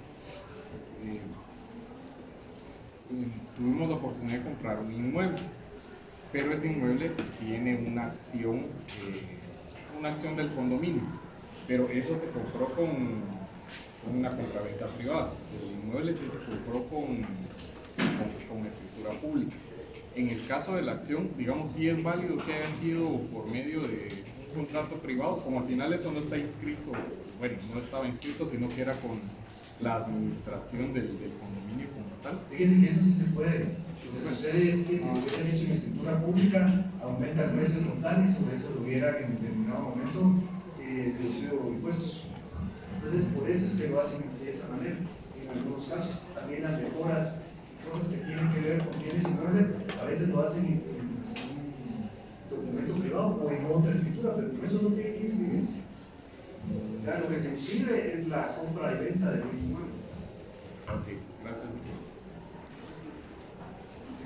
tuvimos la oportunidad de comprar un inmueble, pero ese inmueble tiene una acción del condominio, pero eso se compró con una compraventa privada. El inmueble sí se compró con escritura pública. En el caso de la acción, digamos, sí es válido que haya sido por medio de un contrato privado, como al final eso no está inscrito, bueno, no estaba inscrito, sino que era con la administración del condominio como tal. Fíjense que eso sí se puede. Lo que sucede es que si lo hubieran hecho en escritura pública, aumenta el precio total y sobre eso lo hubieran en determinado momento deducido impuestos. Entonces, por eso es que lo hacen de esa manera. En algunos casos, también las mejoras y cosas que tienen que ver con bienes inmuebles, a veces lo hacen en un documento privado o en otra escritura, pero por eso no tiene que inscribirse. Ya lo que se inscribe es la compra y venta del bien inmueble. Ok, gracias.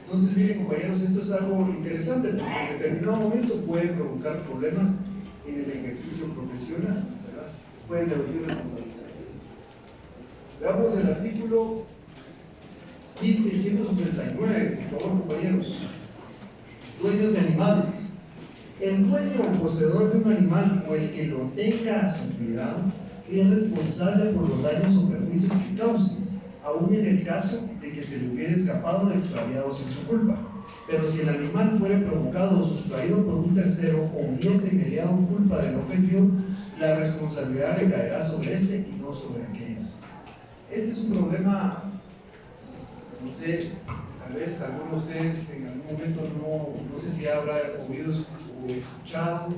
Entonces, miren, compañeros, esto es algo interesante porque en determinado momento puede provocar problemas en el ejercicio profesional, ¿verdad? Pueden deducir responsabilidades. Veamos el artículo 1669, por favor, compañeros. Dueños de animales. El dueño o poseedor de un animal o el que lo tenga a su cuidado es responsable por los daños o perjuicios que cause, aun en el caso de que se le hubiera escapado o extraviado sin su culpa. Pero si el animal fuere provocado o sustraído por un tercero o hubiese mediado culpa del ofendido, la responsabilidad recaerá sobre este y no sobre aquellos. Este es un problema, no sé, tal vez alguno de ustedes en algún momento no sé si habrá oído o escuchado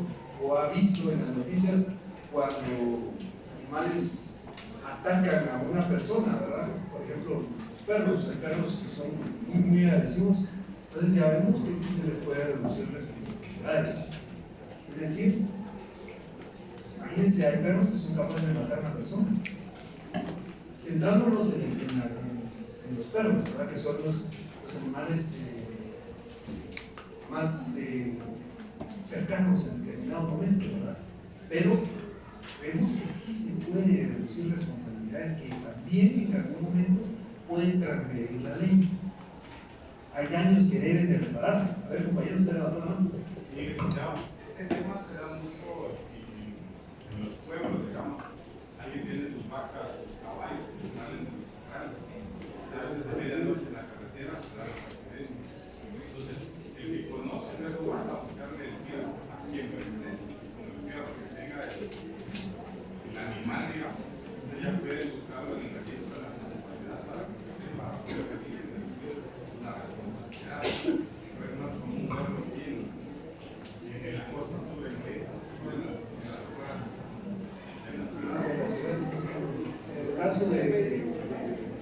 o ha visto en las noticias cuando animales atacan a una persona, ¿verdad? Por ejemplo, los perros, hay perros que son muy agresivos, entonces ya vemos que sí se les puede reducir responsabilidades. Es decir, imagínense, hay perros que son capaces de matar a una persona. Centrándonos en los perros, ¿verdad? Que son los animales más cercanos en determinado momento, ¿verdad? Pero vemos que sí se puede reducir responsabilidades que también en algún momento pueden transgredir la ley. Hay daños que deben de repararse. A ver, compañeros, se levantó la mano. Sí, este tema se da mucho en los pueblos, digamos. Alguien tiene sus vacas, sus caballos, que salen de los carros, salen de medianoche en la carretera, salen al accidente. Entonces, el que conoce el lugar va a buscarle el fierro a quien pertenece, con el fierro que tenga el animal, digamos, entonces ya puede buscarlo en el registro de la responsabilidad para que sepa poder pedir una responsabilidad. No es más común verlo aquí en la costa sur del país, en la afuera. En el caso de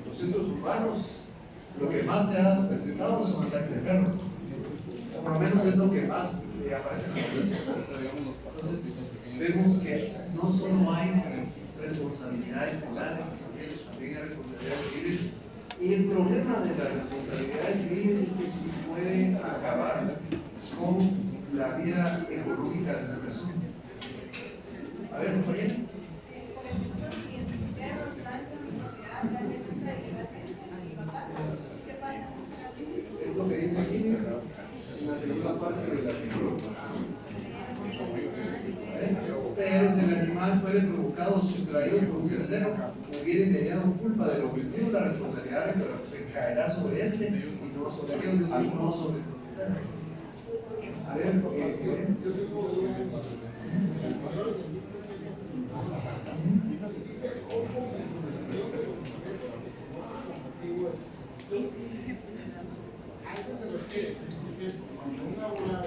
los centros urbanos, lo que más se ha presentado son ataques de perros. O por lo menos es lo que más aparece en las noticias. Entonces, vemos que no solo hay responsabilidades penales, también hay responsabilidades civiles. Y el problema de las responsabilidades civiles es que sí puede acabar con la vida ecológica de la persona. A ver, compañero. Es lo que dice aquí en la segunda parte del artículo. Pero si el animal fuere provocado o sustraído por un tercero o hubiere mediado culpa del ofendido, la responsabilidad recaerá sobre este y no sobre aquellos, es decir, no sobre el propietario. A ver, a eso se refiere, porque cuando un abogado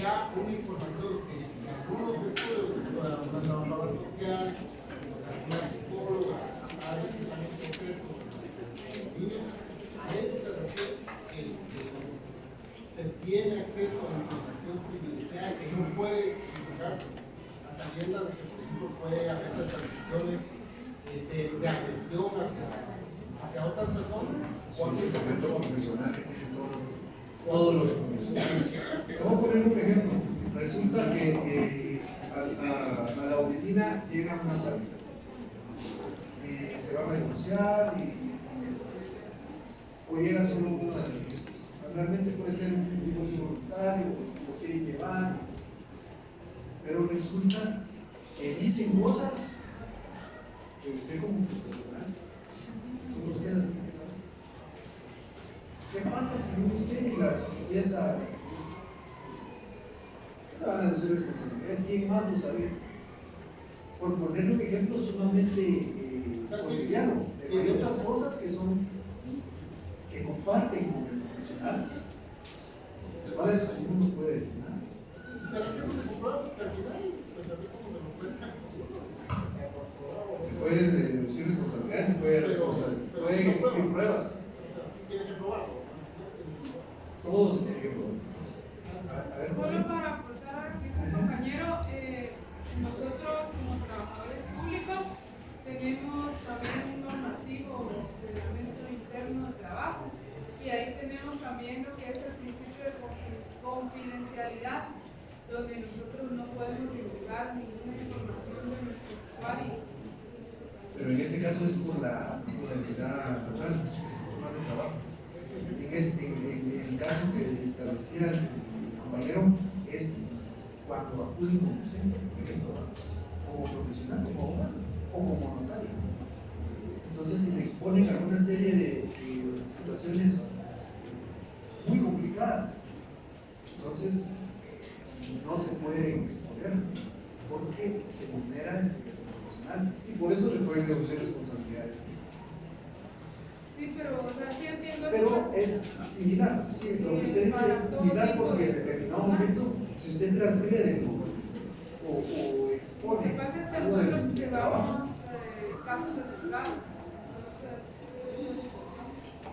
da una información que algunos estudios, la trabajadora social, la psicóloga, a veces también proceso niños, a eso se refiere que se tiene acceso a la información privilegiada que no puede divulgarse a sabiendas de que, por ejemplo, puede haber repercusiones de agresión hacia otras personas. Sí, es el secreto profesional que tienen todos los profesionales. Vamos a poner un ejemplo. Resulta que a la oficina llega una pareja. Se va a denunciar o llega solo uno de los mismos. Realmente puede ser un divorcio voluntario, lo quieren llevar, pero resulta que dicen cosas que usted como profesional son ustedes que saben. ¿Qué pasa si no usted las empieza? ¿Qué van a deducir responsabilidades? ¿Quién más lo sabe? Por ponerle un ejemplo sumamente cotidiano, hay otras cosas que comparten con el profesional, los cuales uno no puede decir nada. ¿Será que no se comprueba? Porque al final, pues así como se lo cuentan, se pueden deducir responsabilidades, se pueden existir pruebas. O sea, sí tiene que probarlo. Todo se tiene que probar. Solo para aportar a lo que dice el compañero, nosotros como trabajadores públicos tenemos también un normativo reglamento interno de trabajo y ahí tenemos también lo que es el confidencialidad, donde nosotros no podemos divulgar ninguna información de nuestros usuarios. Pero en este caso es por la entidad local, sector de trabajo. En el caso que establecía el compañero, es cuando acuden con usted, por ejemplo, como profesional, como abogado o como notario. Entonces le exponen a una serie de situaciones muy complicadas. Entonces no se pueden exponer porque se vulnera el secreto profesional y por eso le pueden deducir responsabilidades. Sí, pero o sea, sí entiendo. Pero es similar, sí, lo que usted dice es similar porque en determinado momento, si usted transgrede o expone. Lo que pasa es que nosotros llevamos casos de juzgado.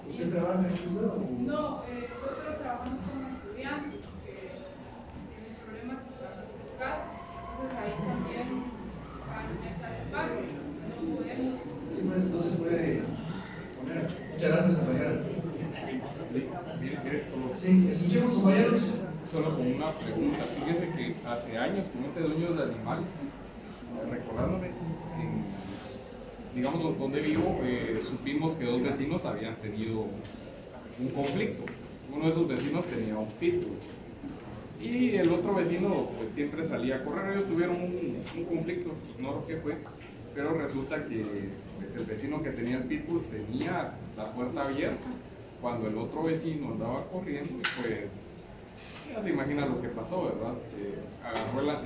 ¿Usted trabaja en el juzgado? No, nosotros trabajamos con estudiantes que tienen problemas con el juzgado, entonces ahí también van a estar en parte. No podemos. Sí, pues no se puede exponer. Muchas gracias, compañera. Sí, escuchemos, compañeros. Solo con una pregunta. Fíjese que hace años con este dueño de animales, recordándome, digamos donde vivo, supimos que dos vecinos habían tenido un conflicto. Uno de esos vecinos tenía un pitbull y el otro vecino pues siempre salía a correr. Ellos tuvieron un conflicto, ignoro qué fue, pero resulta que pues, el vecino que tenía el pitbull tenía la puerta abierta cuando el otro vecino andaba corriendo y pues ya se imagina lo que pasó, ¿verdad?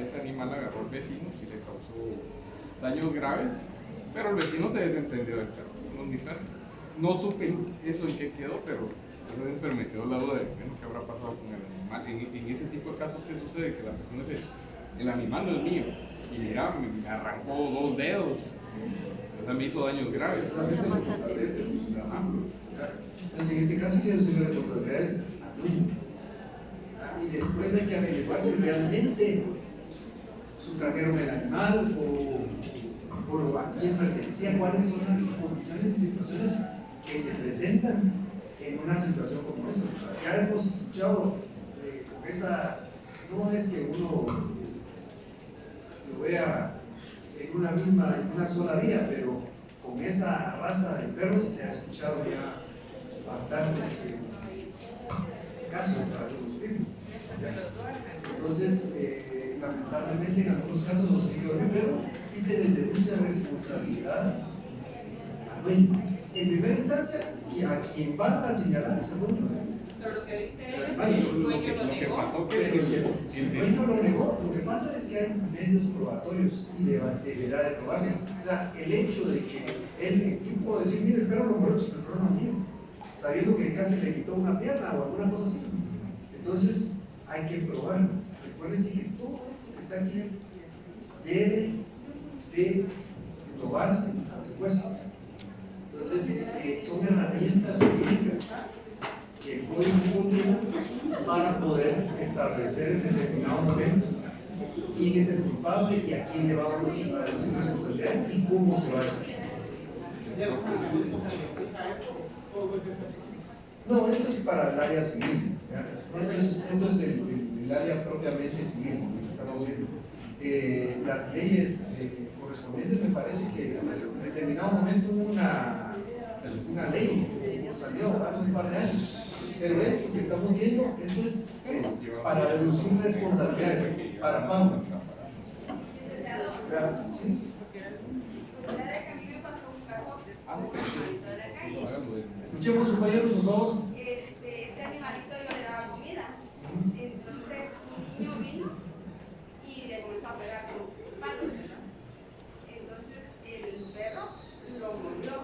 Ese animal agarró al vecino y le causó daños graves, pero el vecino se desentendió del perro. No supe eso en qué quedó, pero siempre me quedó la duda de qué habrá pasado con el animal. En ese tipo de casos, ¿qué sucede? Que la persona dice, el animal no es mío, y mira, me arrancó 2 dedos, o sea, me hizo daños graves. Precisamente lo que establece. Entonces, en este caso hay que deducir responsabilidades al dueño. Y después hay que averiguar si realmente sustrajeron el animal o a quién pertenecía, cuáles son las condiciones y situaciones que se presentan en una situación como esa. Ya hemos escuchado con esa, no es que uno lo vea en una sola vía, pero con esa raza de perros se ha escuchado ya bastantes casos para los mismos. Entonces, lamentablemente en algunos casos no se quedó, pero sí se les deduce responsabilidades al dueño. En primera instancia, y a quien van a señalar es al dueño. Pero lo que dice él es que el dueño lo negó. Pero si el dueño lo negó, lo que pasa es que hay medios probatorios y deberá de probarse. O sea, el hecho de que él, yo puedo decir, mire, el perro lo murió, pero el perro no es mío, sabiendo que casi le quitó una pierna o alguna cosa así. Entonces, hay que probarlo. Recuerden que todo esto que está aquí debe de probarse ante el juez. Entonces, son herramientas jurídicas que el código tiene para poder establecer en determinado momento quién es el culpable y a quién le va a deducir responsabilidades y cómo se va a hacer. No, esto es para el área civil. Esto es el área propiamente civil que estamos viendo. Las leyes correspondientes, me parece que en determinado momento hubo una ley que salió hace un par de años. Pero esto que estamos viendo, esto es para deducir responsabilidades, para pago. ¿Sí? Escuchemos, compañeros, por favor. Este animalito yo le daba comida. Entonces un niño vino y le comenzó a pegar con palos, ¿verdad? Entonces el perro lo mordió.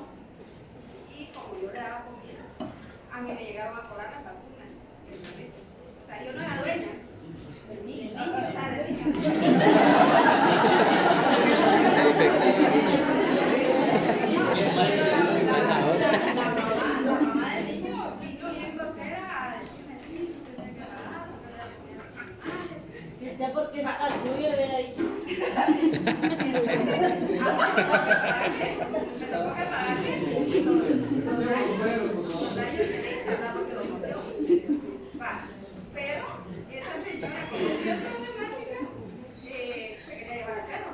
Y como yo le daba comida, a mí me llegaron a cobrar las vacunas. O sea, yo no era dueña. El niño, o sea, del niño. La mamá del niño vino bien grosera a decirme, sí, usted tiene que pagar, ya porque al tuyo le hubiera dicho. Me tengo que pagarle los daños que le hice, ¿verdad? Porque lo mordió. Pero esa señora que tenía problemática se quería llevar al perro.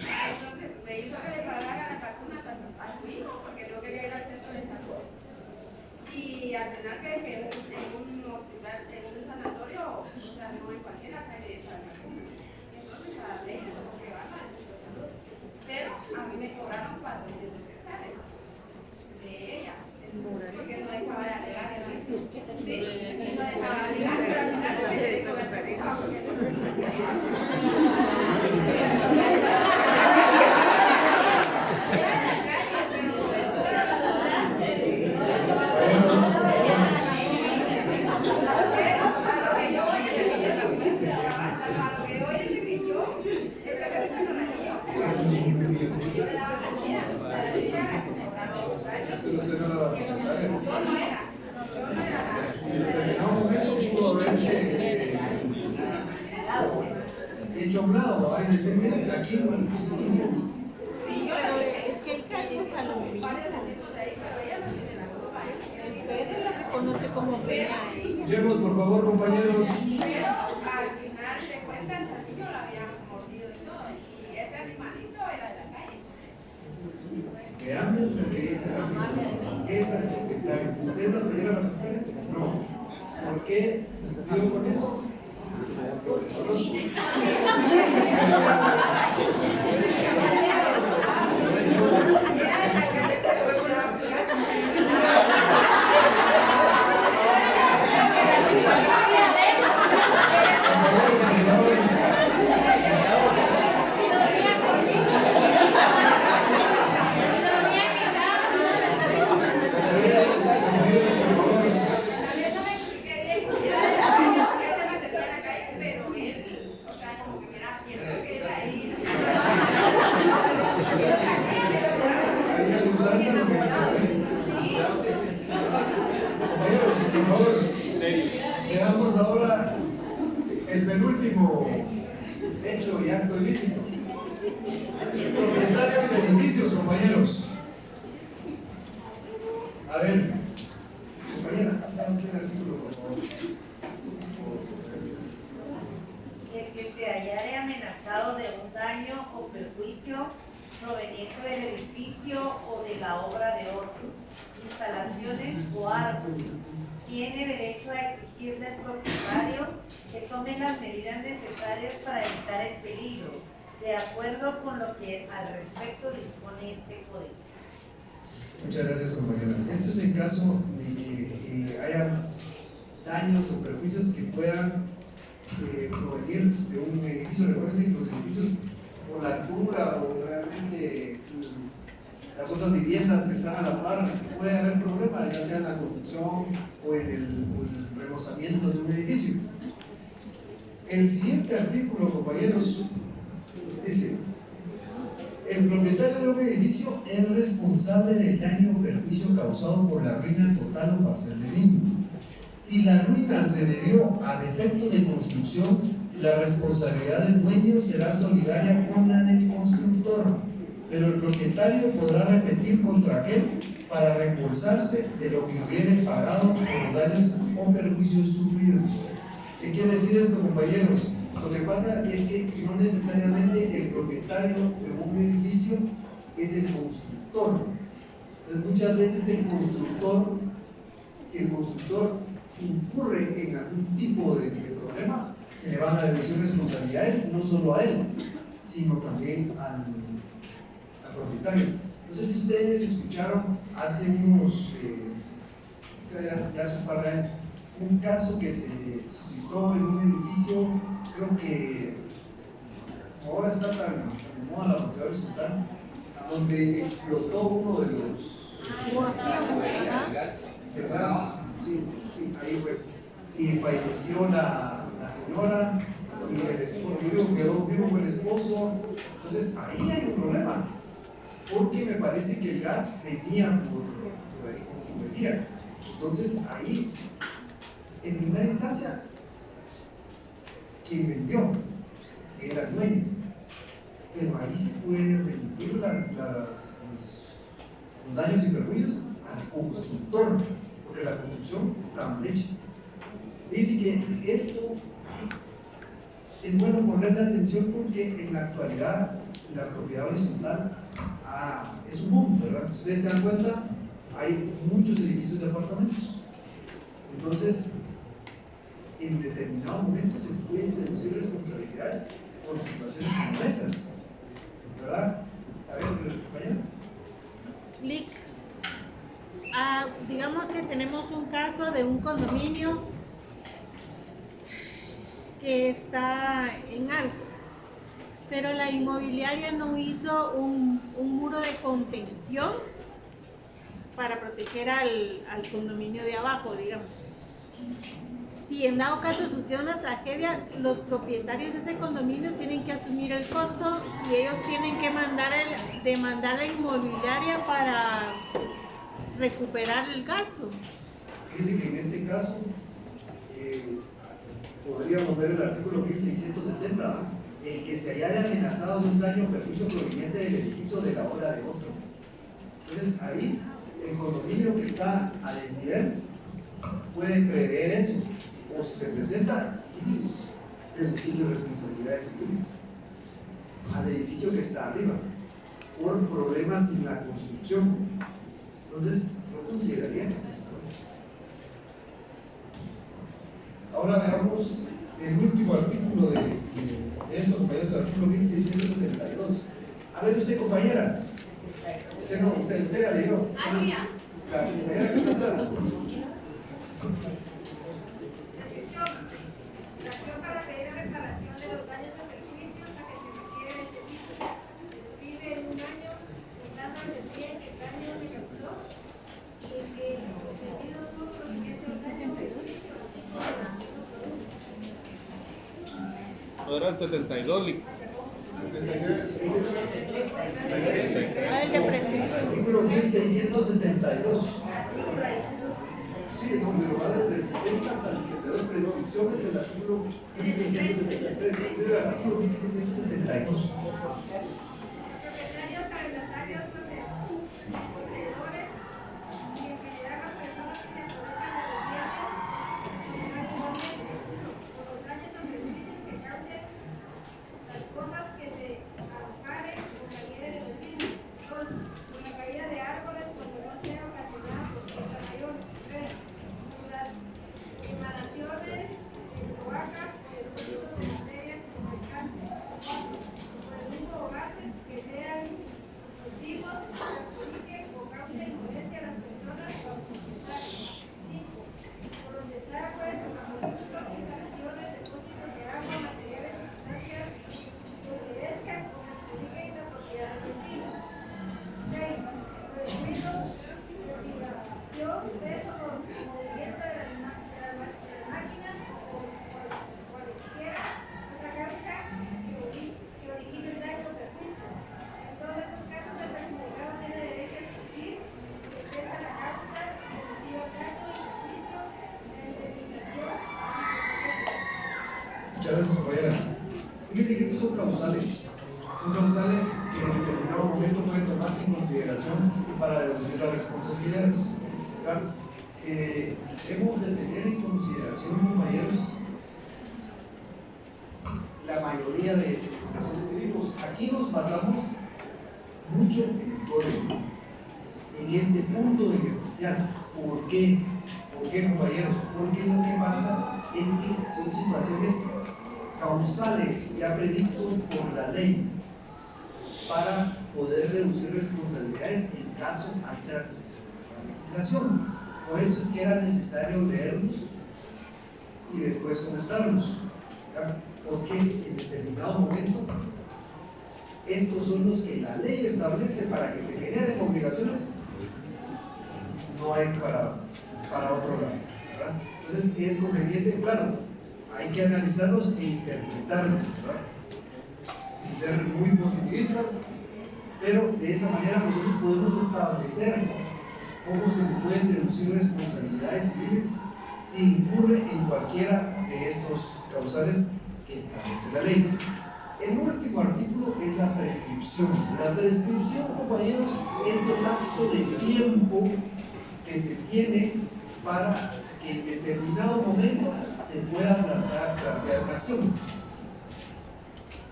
Entonces me hizo que le pagara las vacunas a su hijo porque no quería ir al centro de salud. Y al final que en un hospital, en un sanatorio, o sea, no en cualquiera sale de esa vacuna. Entonces a la ley me tuvo que llevarla al centro de salud. Pero a mí me cobraron 400 quetzales de ella. Porque no dejaba de alegar. Sí, y no dejaba de alegar, pero al final se me quedó con el certificado. Hecho a un lado, hay decir, miren, aquí no hay Es que hay cargos a los niños. Ustedes la reconoce como pena. Escuchemos, por favor, compañeros. Pero al final de cuentas, al niño lo habían mordido y todo, y este animalito era de la calle. Veamos lo que dice el artículo. ¿Qué es el propietario? ¿Usted es la primera propietaria? No. ¿Por qué yo con eso? Lo desconozco. Veamos ahora el penúltimo hecho y acto ilícito. Propietario de edificios, compañeros. A ver, compañera, damos el artículo, por favor. El que se hallare amenazado de un daño o perjuicio proveniente del edificio o de la obra de otro, instalaciones o árboles, tiene derecho a exigirle al propietario que tome las medidas necesarias para evitar el peligro, de acuerdo con lo que al respecto dispone este código. Muchas gracias, compañera. Esto es en caso de que haya daños o perjuicios que puedan provenir de un edificio. Recuerden que los edificios, por la altura o realmente las otras viviendas que están a la par, puede haber problemas, ya sea en la construcción o en el remozamiento de un edificio. El siguiente artículo, compañeros, dice: el propietario de un edificio es responsable del daño o perjuicio causado por la ruina total o parcial del mismo. Si la ruina se debió a defecto de construcción, la responsabilidad del dueño será solidaria con la del constructor, pero el propietario podrá repetir contra aquel para reembolsarse de lo que hubiere pagado por los daños o perjuicios sufridos. ¿Qué quiere decir esto, compañeros? Lo que pasa es que no necesariamente el propietario de un edificio es el constructor. Entonces, muchas veces el constructor, si el constructor incurre en algún tipo de problema, se le van a deducir responsabilidades no solo a él, sino también al propietario. No sé si ustedes escucharon hace unos, ya hace un par de años, un caso que se suscitó en un edificio, creo que ahora está tan de moda la propiedad horizontal, donde explotó uno de los sí, ahí fue, y falleció la señora y el esposo, quedó vivo con el esposo. Entonces ahí hay un problema, porque me parece que el gas venía por tubería. Entonces ahí, en primera instancia, quien vendió, que era el dueño, pero ahí se puede remitir los daños y perjuicios al constructor, porque la construcción está mal hecha. Dice que esto es bueno ponerle atención porque en la actualidad la propiedad horizontal es un boom, ¿verdad? Si ustedes se dan cuenta, hay muchos edificios de apartamentos. Entonces, en determinado momento se pueden deducir responsabilidades por situaciones como esas, ¿verdad? A ver, compañero. Lic. Digamos que tenemos un caso de un condominio que está en algo, pero la inmobiliaria no hizo un muro de contención para proteger al condominio de abajo, digamos. Si en dado caso sucede una tragedia, los propietarios de ese condominio tienen que asumir el costo y ellos tienen que demandar a la inmobiliaria para recuperar el gasto. Fíjense que en este caso podríamos ver el artículo 1670, ¿verdad? El que se hallara amenazado de un daño o perjuicio proveniente del edificio o de la obra de otro. Entonces ahí el condominio que está a desnivel puede prever eso, o si se presenta y deducirle responsabilidades civiles al edificio que está arriba por problemas en la construcción. Entonces yo consideraría que es esto. Ahora veamos el último artículo de esto, compañeros, el artículo 1672. A ver usted, compañera. Usted no, usted ya leyó. Ah, ya. La compañera que está atrás. La acción para pedir reparación de los daños o perjuicios a que se refiere el delito. Describe en un año, contando el día en que el daño se causó, en que el procedido tuvo conocimiento del daño. No era el 72, Lic. Artículo 1672. Sí, no, pero va desde el 70 hasta el 72. Prescripciones del artículo 1673. Es el artículo 1672. Propietarios, arrendatarios, poseedores y en general las personas que se colocan a los bienes por los daños o perjuicios que causen las cosas que se arrojaren o cayeren en los mismos. 2. Por la caída de árboles cuando no sea ocasionada por fuerza mayor. 3. Por las emanaciones de cloacas o de fluidos de materias intoxicantes. 4. Por el humo o gases que sean nocivos, perjudiquen o causen molestia a las personas o a los propietarios. 5. Por los desagües, acueductos, instalaciones, depósitos de agua, materiales y sustancias que obedezcan o perjudiquen la propiedad del vecino. 6. Por el ruido, vibración, peso o movimiento de las máquinas o cualesquiera otra causa que origine el daño o perjuicio. En todos estos casos, el perjudicado tiene derecho a exigir que cesa la causa, deducido el daño y perjuicio, la indemnización y Muchas gracias, compañera. Fíjense que estos son causales. Son causales que en determinado momento pueden tomarse en consideración para deducir las responsabilidades. ¿Verdad? Debemos de tener en consideración, compañeros, la mayoría de situaciones que vimos. Aquí nos basamos mucho en el código, en este punto en especial. ¿Por qué? ¿Por qué, compañeros? Porque lo que pasa es que son situaciones causales ya previstos por la ley para poder reducir responsabilidades en caso hay transgresión de la legislación. Por eso es que era necesario leerlos y después comentarlos, ¿verdad? Porque en determinado momento estos son los que la ley establece para que se generen obligaciones, no hay para otro lado, ¿verdad? Entonces es conveniente, claro, hay que analizarlos e interpretarlos, ¿verdad? Sin ser muy positivistas, pero de esa manera nosotros podemos establecer cómo se le pueden deducir responsabilidades civiles si incurre en cualquiera de estos causales que establece la ley. El último artículo es la prescripción. La prescripción, compañeros, es el lapso de tiempo que se tiene para que en determinado momento se pueda plantear una acción.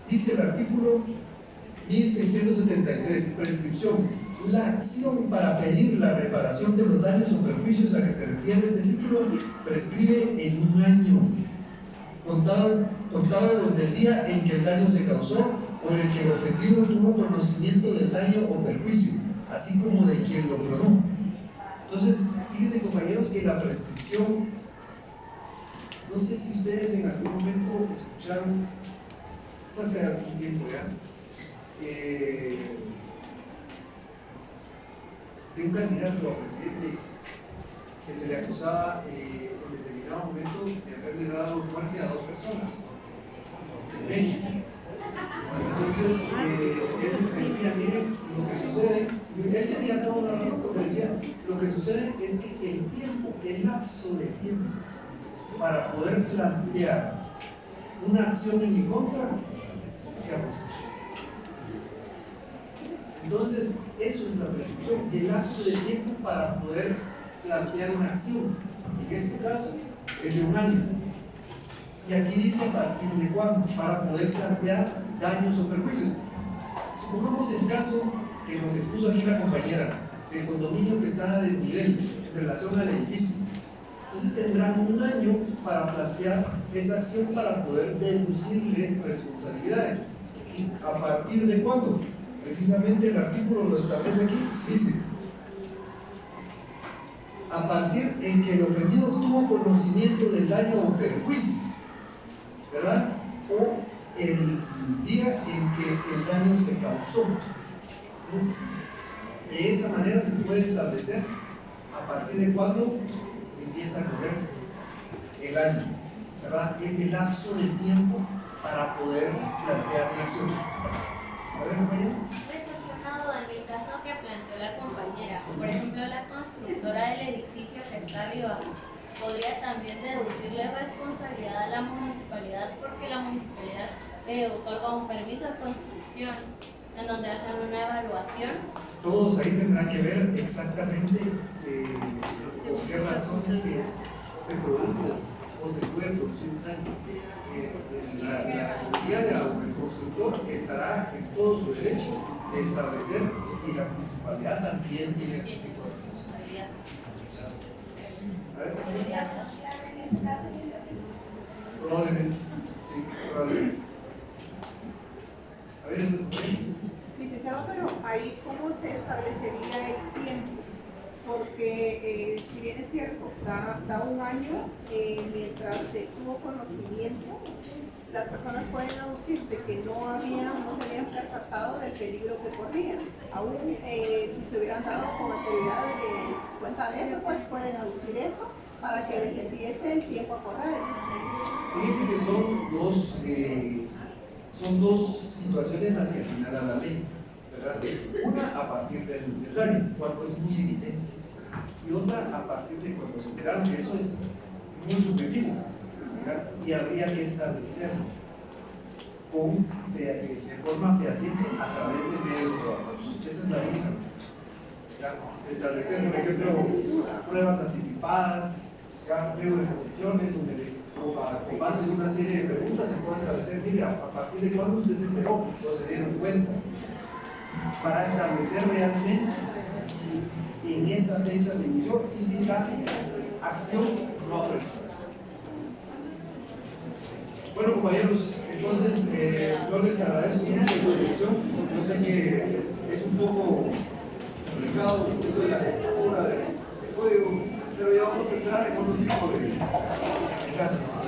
Dice el artículo 1673, prescripción. La acción para pedir la reparación de los daños o perjuicios a que se refiere este título prescribe en un año, contado desde el día en que el daño se causó o en el que el ofendido tuvo conocimiento del daño o perjuicio, así como de quien lo produjo. Entonces, fíjense compañeros que la prescripción, no sé si ustedes en algún momento escucharon, fue hace algún tiempo ya, de un candidato a presidente que se le acusaba en determinado momento de haberle dado muerte a 2 personas en México. Entonces, él decía, miren, lo que sucede, y él tenía toda una razón porque decía, lo que sucede es que el tiempo, el lapso de tiempo para poder plantear una acción en mi contra, ¿qué ha pasado? Entonces, eso es la prescripción, el lapso de tiempo para poder plantear una acción. En este caso, es de un año. Y aquí dice a partir de cuándo, para poder plantear daños o perjuicios. Supongamos el caso que nos expuso aquí la compañera, del condominio que está a desnivel en relación al edificio. Entonces tendrán un año para plantear esa acción para poder deducirle responsabilidades. ¿Y a partir de cuándo? Precisamente el artículo lo establece aquí, dice: a partir en que el ofendido tuvo conocimiento del daño o perjuicio, ¿verdad? O el día en que el daño se causó. Entonces, de esa manera se puede establecer a partir de cuándo empieza a correr el año, ¿verdad? Es el lapso de tiempo para poder plantear una acción. A ver, compañero. Decepcionado en el caso que planteó la compañera, por ejemplo, la constructora del edificio que está arriba, podría también deducirle responsabilidad a la municipalidad porque la municipalidad otorga un permiso de construcción en donde hacen una evaluación. Todos ahí tendrán que ver exactamente por qué razones que se produjo o se puede producir un daño. La inmobiliaria o el constructor estará en todo su derecho de establecer si la municipalidad también tiene algún tipo de responsabilidad. A ver, probablemente, sí, probablemente. A ver, licenciado, pero ahí ¿cómo se establecería el tiempo? Porque si bien es cierto, da un año, mientras se tuvo conocimiento, las personas pueden aducir de que no se habían percatado del peligro que corrían. Aún si se hubieran dado con anterioridad cuenta de eso, pues pueden aducir eso para que les empiece el tiempo a correr. Fíjense que son dos situaciones las que señala la ley, ¿verdad? Una a partir del daño, cuando es muy evidente, y otra a partir de cuando se enteraron, que eso es muy subjetivo, ¿verdad? Y habría que establecerlo de forma fehaciente a través de medios probatorios. Esa es la única, ¿verdad? Establecer, por ejemplo, pruebas anticipadas, ¿ya? Pliego de posiciones, donde con base en una serie de preguntas se puede establecer, mire, a partir de cuándo usted se enteró o se dieron cuenta, para establecer realmente si en esa fecha se inició y si la acción no ha prestado. Bueno, compañeros, entonces yo les agradezco mucho su atención. Yo sé que es un poco complicado eso de la lectura del código, pero ya vamos a entrar en otro tipo de clases.